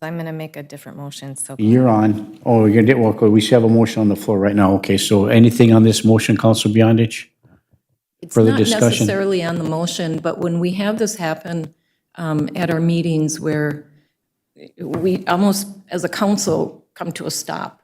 I'm going to make a different motion, so. You're on. Oh, you're gonna well, we have a motion on the floor right now. Okay, so anything on this motion, Councilor Beyondich? Further It's not discussion? necessarily on the motion, but when we have this happen at our meetings where we almost, as a council, come to a stop.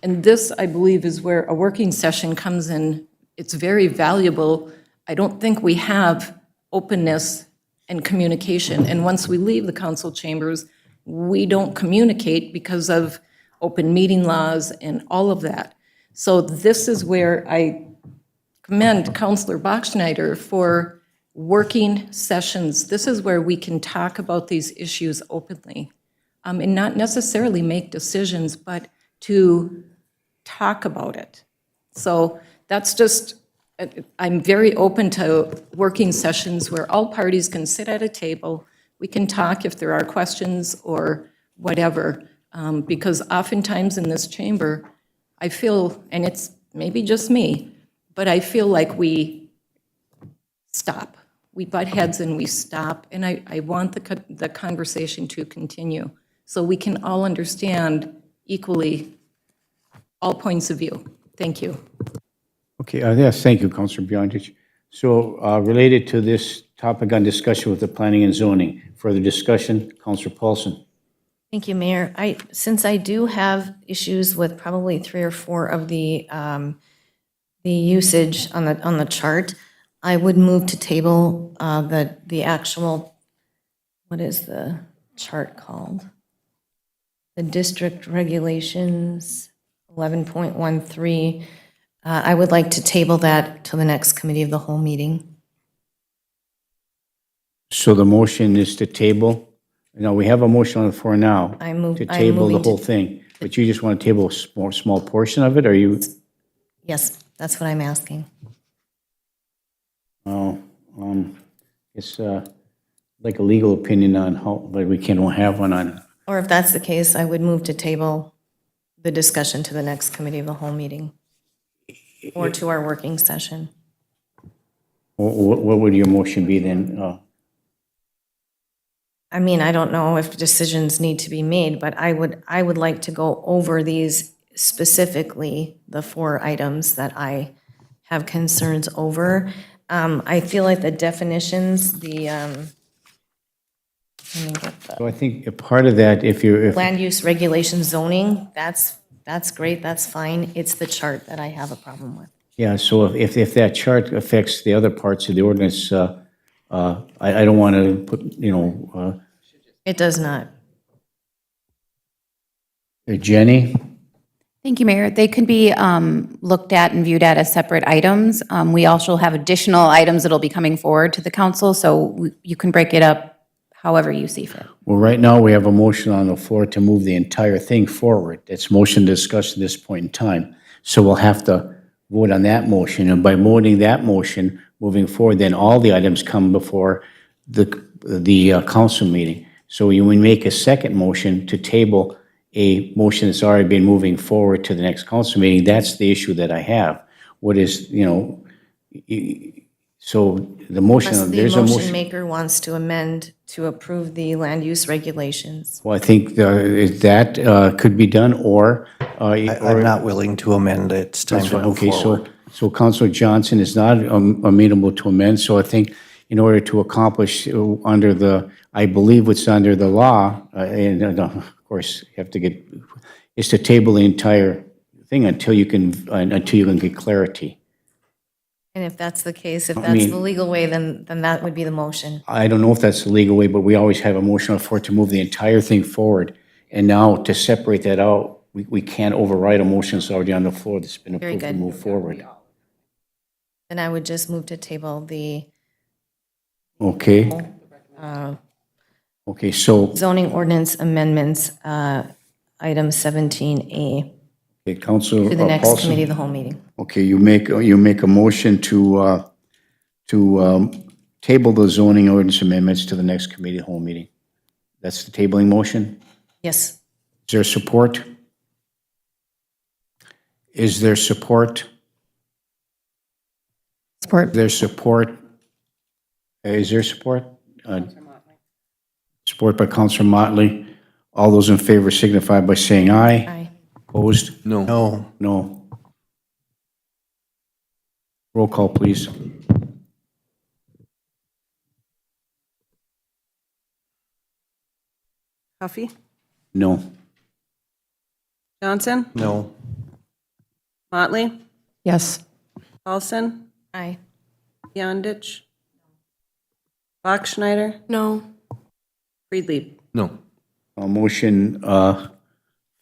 And this, I believe, is where a working session comes in. It's very valuable. I don't think we have openness and communication. And once we leave the council chambers, we don't communicate because of open meeting laws and all of that. So this is where I commend Councilor Bachschneider for working sessions. This is where we can talk about these issues openly and not necessarily make decisions, but to talk about it. So that's just, I'm very open to working sessions where all parties can sit at a table. We can talk if there are questions or whatever, because oftentimes in this chamber, I feel, and it's maybe just me, but I feel like we stop. We butt heads and we stop, and I want the conversation to continue so we can all understand equally all points of view. Thank you. Okay, yes, thank you, Councilor Beyondich. So related to this topic on discussion with the planning and zoning, further discussion, Councilor Paulson. Thank you, Mayor. Since I do have issues with probably 3 or 4 of the usage on the chart, I would move to table the actual, what is the chart called? The district regulations, 11.13. I would like to table that till the next committee of the whole meeting. So the motion is to table. Now, we have a motion on the floor now I move- to I'm table the moving to- whole thing, but you just want to table a small portion of it, or you? Yes, that's what I'm asking. Oh, it's like a legal opinion on how, but we can't have one on. Or if that's the case, I would move to table the discussion to the next committee of the whole meeting or to our working session. What would your motion be then? I mean, I don't know if decisions need to be made, but I would like to go over these specifically, the 4 items that I have concerns over. I feel like the definitions, let me get the So I think a part of that, if land use regulation zoning, that's great, that's fine. It's the chart that I have a problem with. yeah, so if that chart affects the other parts of the ordinance, I don't want to put, It does not. Jenny? Thank you, Mayor. They could be looked at and viewed at as separate items. We also have additional items that'll be coming forward to the council, so you can break it up however you see fit. Well, right now, we have a motion on the floor to move the entire thing forward. It's motion discussed at this point in time. So we'll have to vote on that motion, and by voting that motion, moving forward, then all the items come before the council meeting. So when we make a second motion to table a motion that's already been moving forward to the next council meeting, that's the issue that I have. What is, so the motion, Unless the there's a motion motion. maker wants to amend to approve the land use regulations. Well, I think that could be done, or. I'm not willing to amend it. It's time That's to fine. move Okay, forward. so Councilor Johnson is not amenable to amend, so I think in order to accomplish under the, I believe what's under the law, and of course, you have to get, is to table the entire thing until you can get clarity. And if that's the case, if I that's mean- the legal way, then that would be the motion. I don't know if that's the legal way, but we always have a motion on the floor to move the entire thing forward. And now to separate that out, we can't override a motion that's already on the floor that's been Very approved to good. move forward. Then I would just move to table the Okay? Okay, so, zoning ordinance amendments, item 17A, okay, Councilor to the next Paulson. committee of the whole meeting. Okay, you make a motion to table the zoning ordinance amendments to the next committee whole meeting. That's the tabling motion? Yes. Is there support? Is there support? Support. There's support. Is there support? Support by Councilor Motley. All those in favor signify by saying aye. Aye. Opposed? No. No. No. Roll call, please. Huffy? No. Johnson? No. Motley? Yes. Paulson? Aye. Beyondich? Bachschnider? No. Friedlieb? No. Motion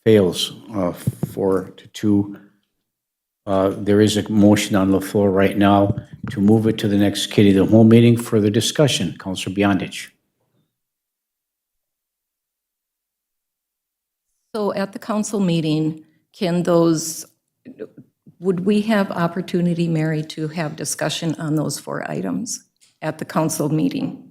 fails 4-2. There is a motion on the floor right now to move it to the next committee of the whole meeting. Further discussion. Councilor Beyondich. So at the council meeting, would we have opportunity, Mary, to have discussion on those 4 items at the council meeting?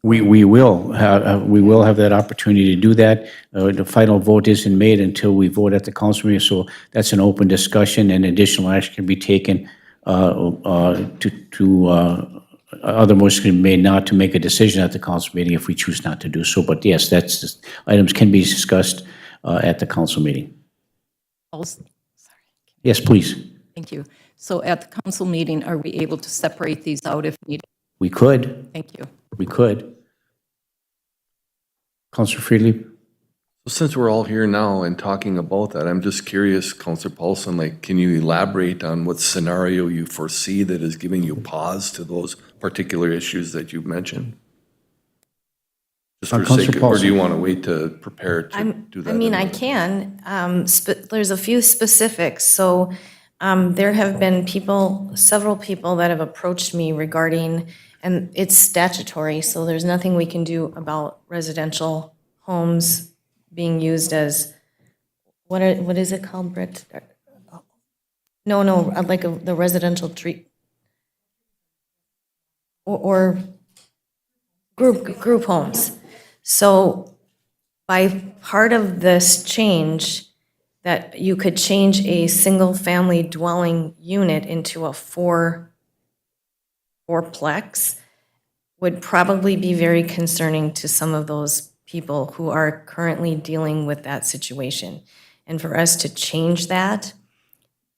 We will have that opportunity to do that. The final vote isn't made until we vote at the council meeting, so that's an open discussion, and additional action can be taken other motions can be made not to make a decision at the council meeting if we choose not to do so. But yes, items can be discussed at the council meeting. Also, Yes, please. thank you. So at the council meeting, are we able to separate these out if needed? We could. Thank you. We could. Councilor Freely? Since we're all here now and talking about that, I'm just curious, Councilor Paulson, like, can you elaborate on what scenario you foresee that is giving you pause to those particular issues that you've mentioned? Just for Councilor sake, or do Paulson. you want to wait to prepare to do that? I mean, I anyway? can. There's a few specifics. So there have been several people that have approached me regarding, and it's statutory, so there's nothing we can do about residential homes being used as, what is it called, Britt? No, like the residential treat, or group homes. So by part of this change, that you could change a single-family dwelling unit into a fourplex would probably be very concerning to some of those people who are currently dealing with that situation. And for us to change that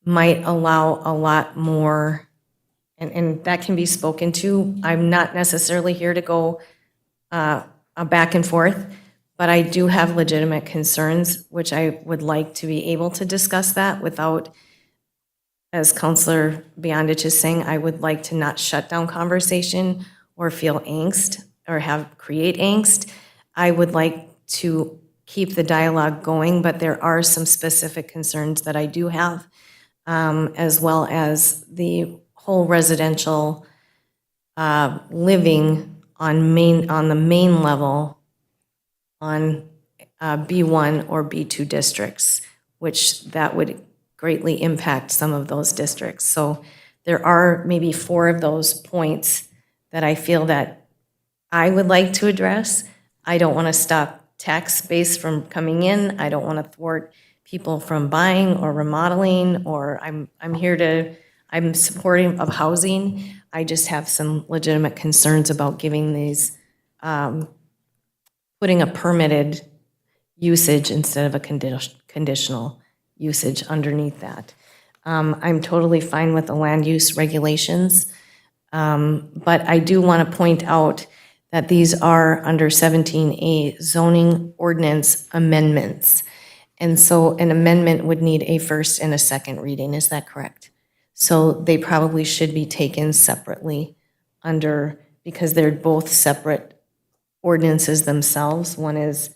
might allow a lot more, and that can be spoken to. I'm not necessarily here to go a back and forth, but I do have legitimate concerns, which I would like to be able to discuss that without, as Councilor Beyondich is saying, I would like to not shut down conversation or feel angst or create angst. I would like to keep the dialogue going, but there are some specific concerns that I do have, as well as the whole residential living on the main level on B1 or B2 districts, which that would greatly impact some of those districts. So there are maybe 4 of those points that I feel that I would like to address. I don't want to stop tax base from coming in. I don't want to thwart people from buying or remodeling, or I'm supportive of housing. I just have some legitimate concerns about giving these, putting a permitted usage instead of a conditional usage underneath that. I'm totally fine with the land use regulations, but I do want to point out that these are under 17A zoning ordinance amendments. And so an amendment would need a first and a second reading, is that correct? So they probably should be taken separately because they're both separate ordinances themselves. One is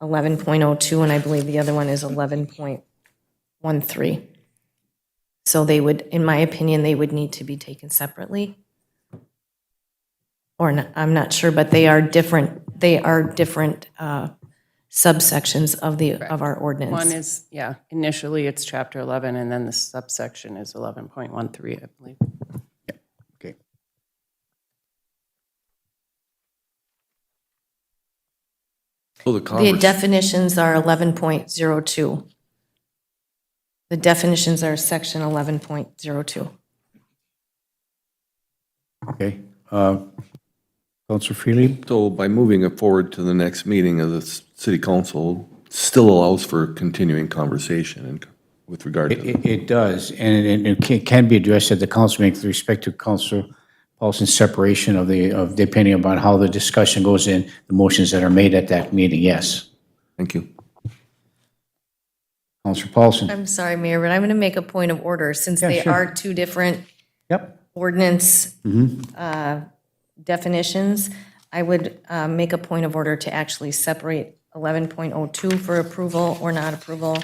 11.02 and I believe the other one is 11.13. So they would, in my opinion, they would need to be taken separately. Or not, I'm not sure, but they are different. They are different subsections of our ordinance. One is, initially it's chapter 11, and then the subsection is 11.13, I believe. Okay. So The definitions are 11.02. The definitions are section 11.02. Okay. Councilor Freely? So by moving it forward to the next meeting of the city council, still allows for continuing conversation and with regard to. It does, and it can be addressed at the council meeting with respect to Councilor Paulson's separation of depending upon how the discussion goes in, the motions that are made at that meeting, yes. Thank you. Councilor Paulson? I'm sorry, Mayor, but I'm going to make a point of order since Yeah, they sure. are two different Yep. ordinance definitions. I would make a point of order to actually separate 11.02 for approval or not approval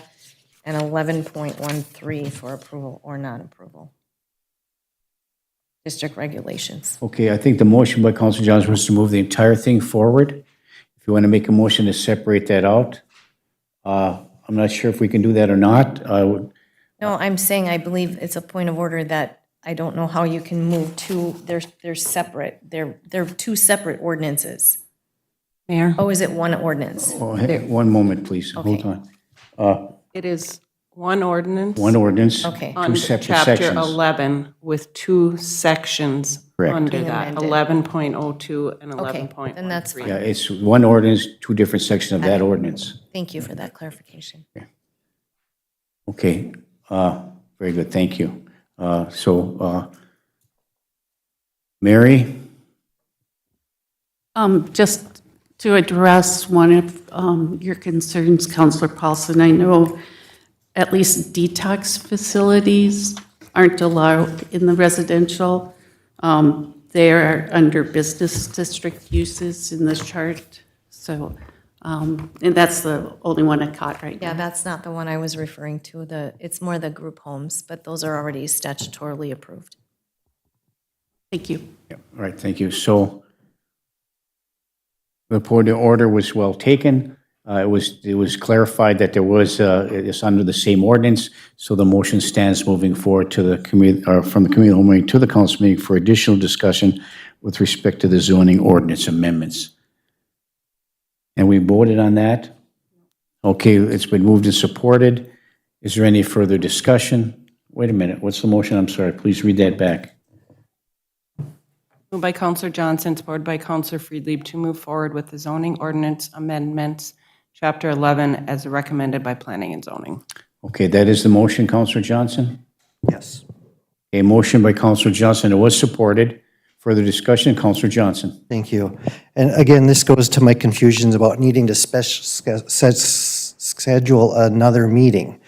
and 11.13 for approval or not approval. District regulations. Okay, I think the motion by Councilor Johnson was to move the entire thing forward. If you want to make a motion to separate that out, I'm not sure if we can do that or not. I would. No, I'm saying I believe it's a point of order that I don't know how you can move two, they're separate. They're two separate ordinances. Mayor? Oh, is it one ordinance? Oh, hey, one moment, please. Hold Okay. on. It is One ordinance. One ordinance, Okay. two On separate Chapter sections. 11 with two sections Correct. under Being that, amended. 11.02 and Okay, 11.13. then that's fine. Yeah, it's one ordinance, two different sections of that ordinance. Thank you for that clarification. Okay, very good, thank you. Mary? Just to address one of your concerns, Counselor Paulson, I know at least detox facilities aren't allowed in the residential. They are under business district uses in this chart, so, and that's the only one I caught right Yeah, now. that's not the one I was referring to. It's more the group homes, but those are already statutorily approved. Thank you. Yeah, all right, thank you. So the point of order was well taken. It was clarified that there was, it's under the same ordinance, so the motion stands moving forward to the committee, or from the committee whole meeting to the council meeting for additional discussion with respect to the zoning ordinance amendments. And we voted on that? Okay, it's been moved and supported. Is there any further discussion? Wait a minute, what's the motion? I'm sorry, please read that back. Moved by Counselor Johnson, supported by Counselor Friedlieb to move forward with the zoning ordinance amendments, Chapter 11, as recommended by Planning and Zoning. Okay, that is the motion, Counselor Johnson? Yes. A motion by Counselor Johnson, it was supported. Further discussion, Counselor Johnson. Thank you. And again, this goes to my confusions about needing to schedule another meeting.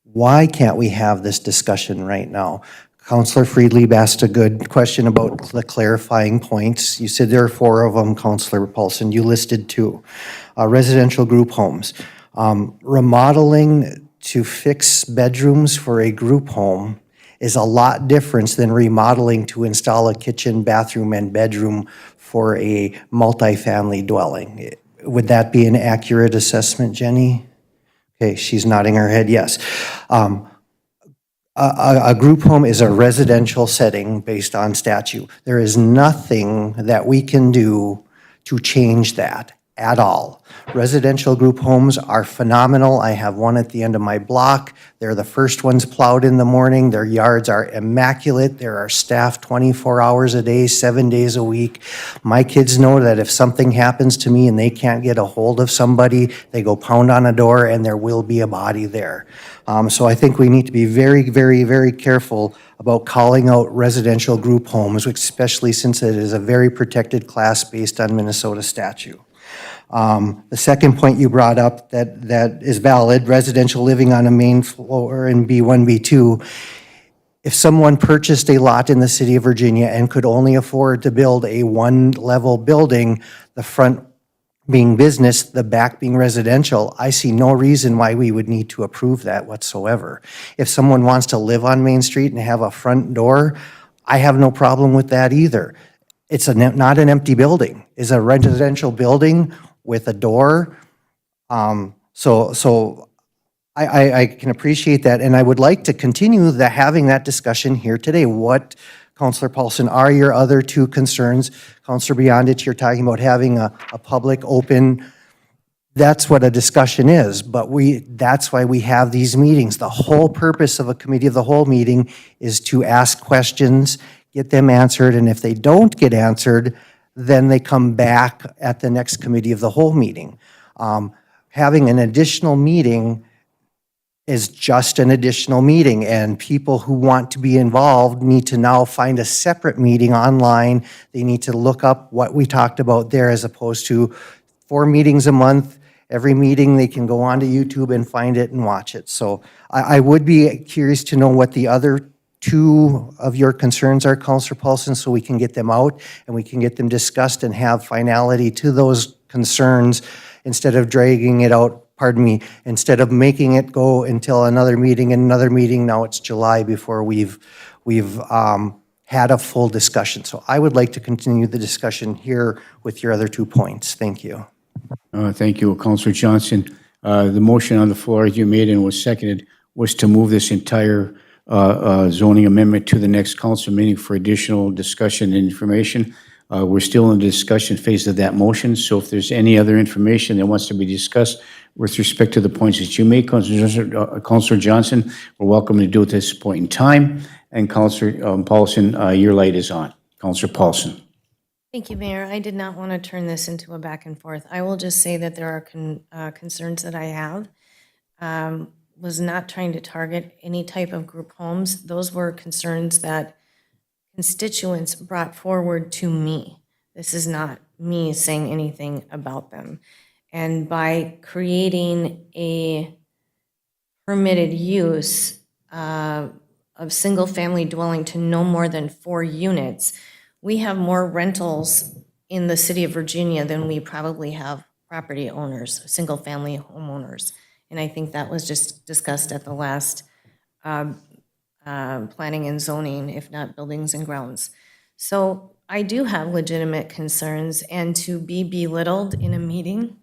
Why can't we have this discussion right now? Counselor Friedlieb asked a good question about the clarifying points. You said there are 4 of them, Counselor Paulson. You listed 2. Residential group homes. Remodeling to fix bedrooms for a group home is a lot different than remodeling to install a kitchen, bathroom, and bedroom for a multifamily dwelling. Would that be an accurate assessment, Jenny? Okay, she's nodding her head yes. A group home is a residential setting based on statute. There is nothing that we can do to change that at all. Residential group homes are phenomenal. I have one at the end of my block. They're the first ones plowed in the morning. Their yards are immaculate. There are staff 24 hours a day, 7 days a week. My kids know that if something happens to me and they can't get a hold of somebody, they go pound on a door and there will be a body there. So I think we need to be very, very, very careful about calling out residential group homes, especially since it is a very protected class based on Minnesota statute. The second point you brought up that is valid, residential living on a main floor in B1, B2. If someone purchased a lot in the city of Virginia and could only afford to build a one-level building, the front being business, the back being residential, I see no reason why we would need to approve that whatsoever. If someone wants to live on Main Street and have a front door, I have no problem with that either. It's not an empty building. It's a residential building with a door. So I can appreciate that, and I would like to continue having that discussion here today. What, Councilor Paulson, are your other 2 concerns? Councilor Beyondich, you're talking about having a public, open, that's what a discussion is, but that's why we have these meetings. The whole purpose of a committee of the whole meeting is to ask questions, get them answered, and if they don't get answered, then they come back at the next committee of the whole meeting. Having an additional meeting is just an additional meeting, and people who want to be involved need to now find a separate meeting online. They need to look up what we talked about there as opposed to 4 meetings a month. Every meeting, they can go onto YouTube and find it and watch it. So I would be curious to know what the other 2 of your concerns are, Councilor Paulson, so we can get them out and we can get them discussed and have finality to those concerns instead of dragging it out, instead of making it go until another meeting and another meeting. Now it's July before we've had a full discussion. So I would like to continue the discussion here with your other 2 points. Thank you. Thank you, Councilor Johnson. The motion on the floor as you made and was seconded was to move this entire zoning amendment to the next council meeting for additional discussion and information. We're still in the discussion phase of that motion, so if there's any other information that wants to be discussed with respect to the points that you made, Councilor Johnson, we're welcome to do it at this point in time. And Councilor Paulson, your light is on. Councilor Paulson. Thank you, Mayor. I did not want to turn this into a back and forth. I will just say that there are concerns that I have. Was not trying to target any type of group homes. Those were concerns that constituents brought forward to me. This is not me saying anything about them. And by creating a permitted use of single-family dwelling to no more than 4 units, we have more rentals in the city of Virginia than we probably have property owners, single-family homeowners. And I think that was just discussed at the last planning and zoning, if not buildings and grounds. So I do have legitimate concerns, and to be belittled in a meeting,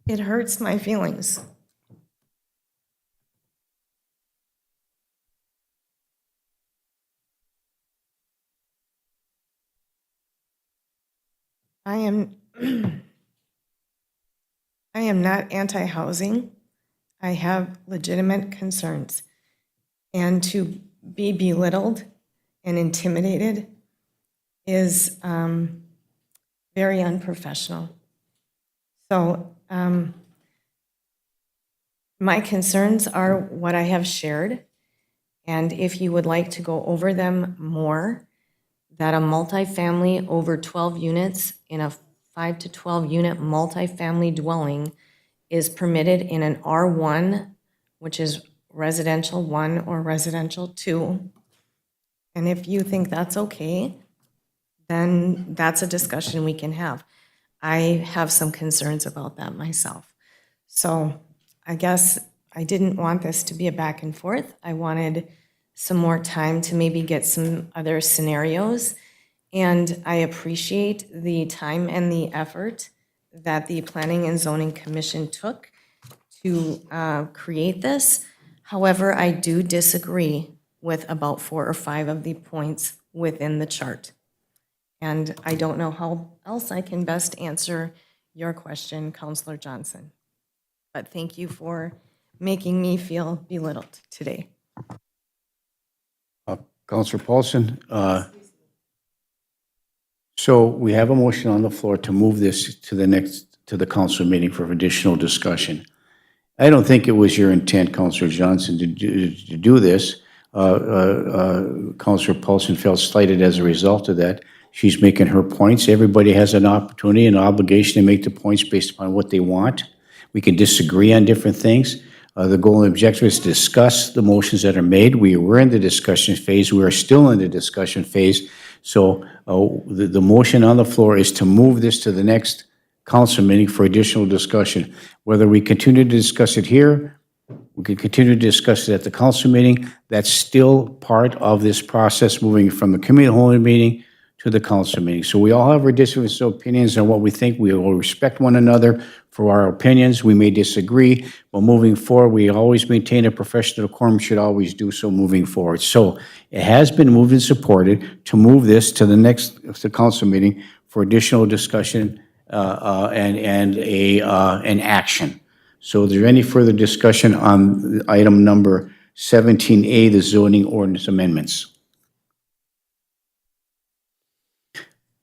it hurts my feelings. I am not anti-housing. I have legitimate concerns. And to be belittled and intimidated is very unprofessional. So my concerns are what I have shared. And if you would like to go over them more, that a multifamily over 12 units in a 5 to 12 unit multifamily dwelling is permitted in an R1, which is residential 1 or residential 2. And if you think that's okay, then that's a discussion we can have. I have some concerns about that myself. So I guess I didn't want this to be a back and forth. I wanted some more time to maybe get some other scenarios. And I appreciate the time and the effort that the Planning and Zoning Commission took to create this. However, I do disagree with about 4 or 5 of the points within the chart. And I don't know how else I can best answer your question, Councilor Johnson. But thank you for making me feel belittled today. Councilor Paulson, so we have a motion on the floor to move this to the council meeting for additional discussion. I don't think it was your intent, Councilor Johnson, to do this. Councilor Paulson felt slighted as a result of that. She's making her points. Everybody has an opportunity and obligation to make the points based upon what they want. We can disagree on different things. The goal and objective is to discuss the motions that are made. We were in the discussion phase. We are still in the discussion phase. So the motion on the floor is to move this to the next council meeting for additional discussion. Whether we continue to discuss it here, we can continue to discuss it at the council meeting. That's still part of this process, moving from the committee of the whole meeting to the council meeting. So we all have our different opinions on what we think. We will respect one another for our opinions. We may disagree, but moving forward, we always maintain a professional quorum, should always do so moving forward. So it has been moved and supported to move this to the next council meeting for additional discussion and an action. So is there any further discussion on item number 17A, the zoning ordinance amendments?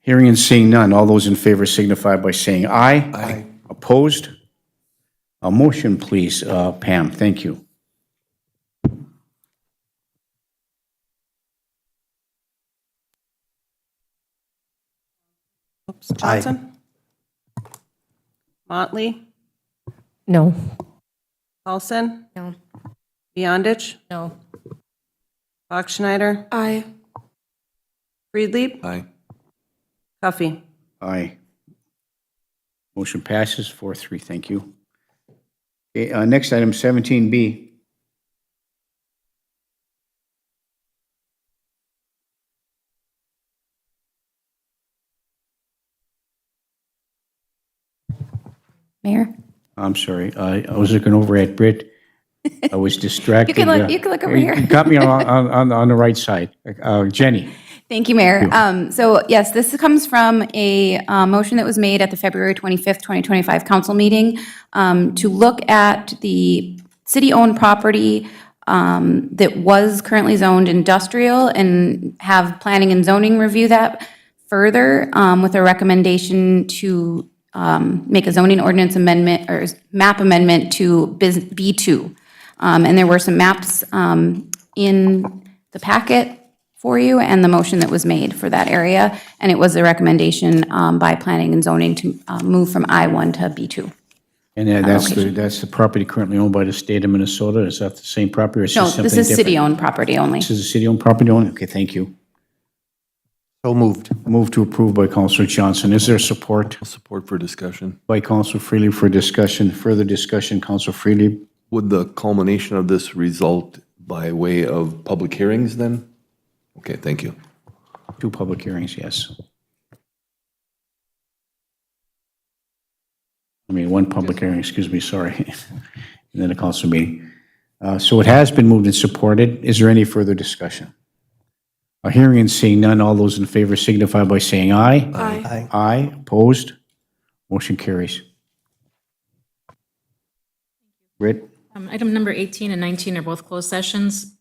Hearing and seeing none, all those in favor signify by saying aye. Aye. Opposed? A motion, please, Pam. Thank you. Oops, Johnson? Motley? No. Paulson? No. Beyondich? No. Bachschnider? Aye. Friedlieb? Aye. Cuffey? Aye. Motion passes 4-3. Thank you. Okay, next item, 17B. Mayor? I'm sorry. I was looking over at Britt. I was distracted. You can look over here. You got me on the right side. Jenny. Thank you, Mayor. So yes, this comes from a motion that was made at the February 25th, 2025 council meeting to look at the city-owned property that was currently zoned industrial and have planning and zoning review that further with a recommendation to make a zoning ordinance amendment or map amendment to B2. And there were some maps in the packet for you and the motion that was made for that area. And it was a recommendation by planning and zoning to move from I-1 to B2. And that's the property currently owned by the state of Minnesota? Is that the same property or is No, this something this different? is city-owned property only. This is a city-owned property only? Okay, thank you. So moved. Move to approve by Counselor Johnson. Is there support? Support for discussion. By Counselor Freely for discussion. Further discussion, Counselor Freely? Would the culmination of this result by way of public hearings then? Okay, thank you. 2 public hearings, yes. I mean, 1 public hearing, excuse me, sorry. And then a council meeting. So it has been moved and supported. Is there any further discussion? Hearing and seeing none, all those in favor signify by saying aye. Aye. Aye, opposed? Motion carries. Britt? Item number 18 and 19 are both closed sessions,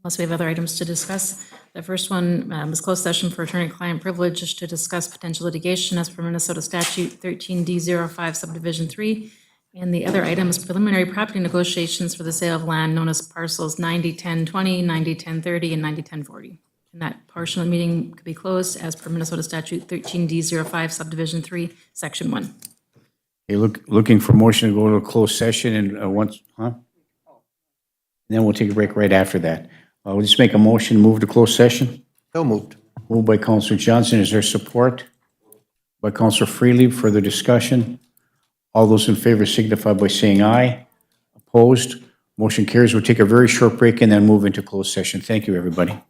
unless we have other items to discuss. The first one is closed session for attorney-client privilege to discuss potential litigation as per Minnesota statute 13D05 subdivision 3. And the other item is preliminary property negotiations for the sale of land known as parcels 901020, 901030, and 901040. And that portion of the meeting could be closed as per Minnesota statute 13D05 subdivision 3, section 1. Okay, looking for motion to go to a closed session and once, huh? And then we'll take a break right after that. We'll just make a motion, move to closed session. So moved. Moved by Counselor Johnson. Is there support? By Counselor Freely. Further discussion? All those in favor signify by saying aye. Opposed? Motion carries. We'll take a very short break and then move into closed session. Thank you, everybody.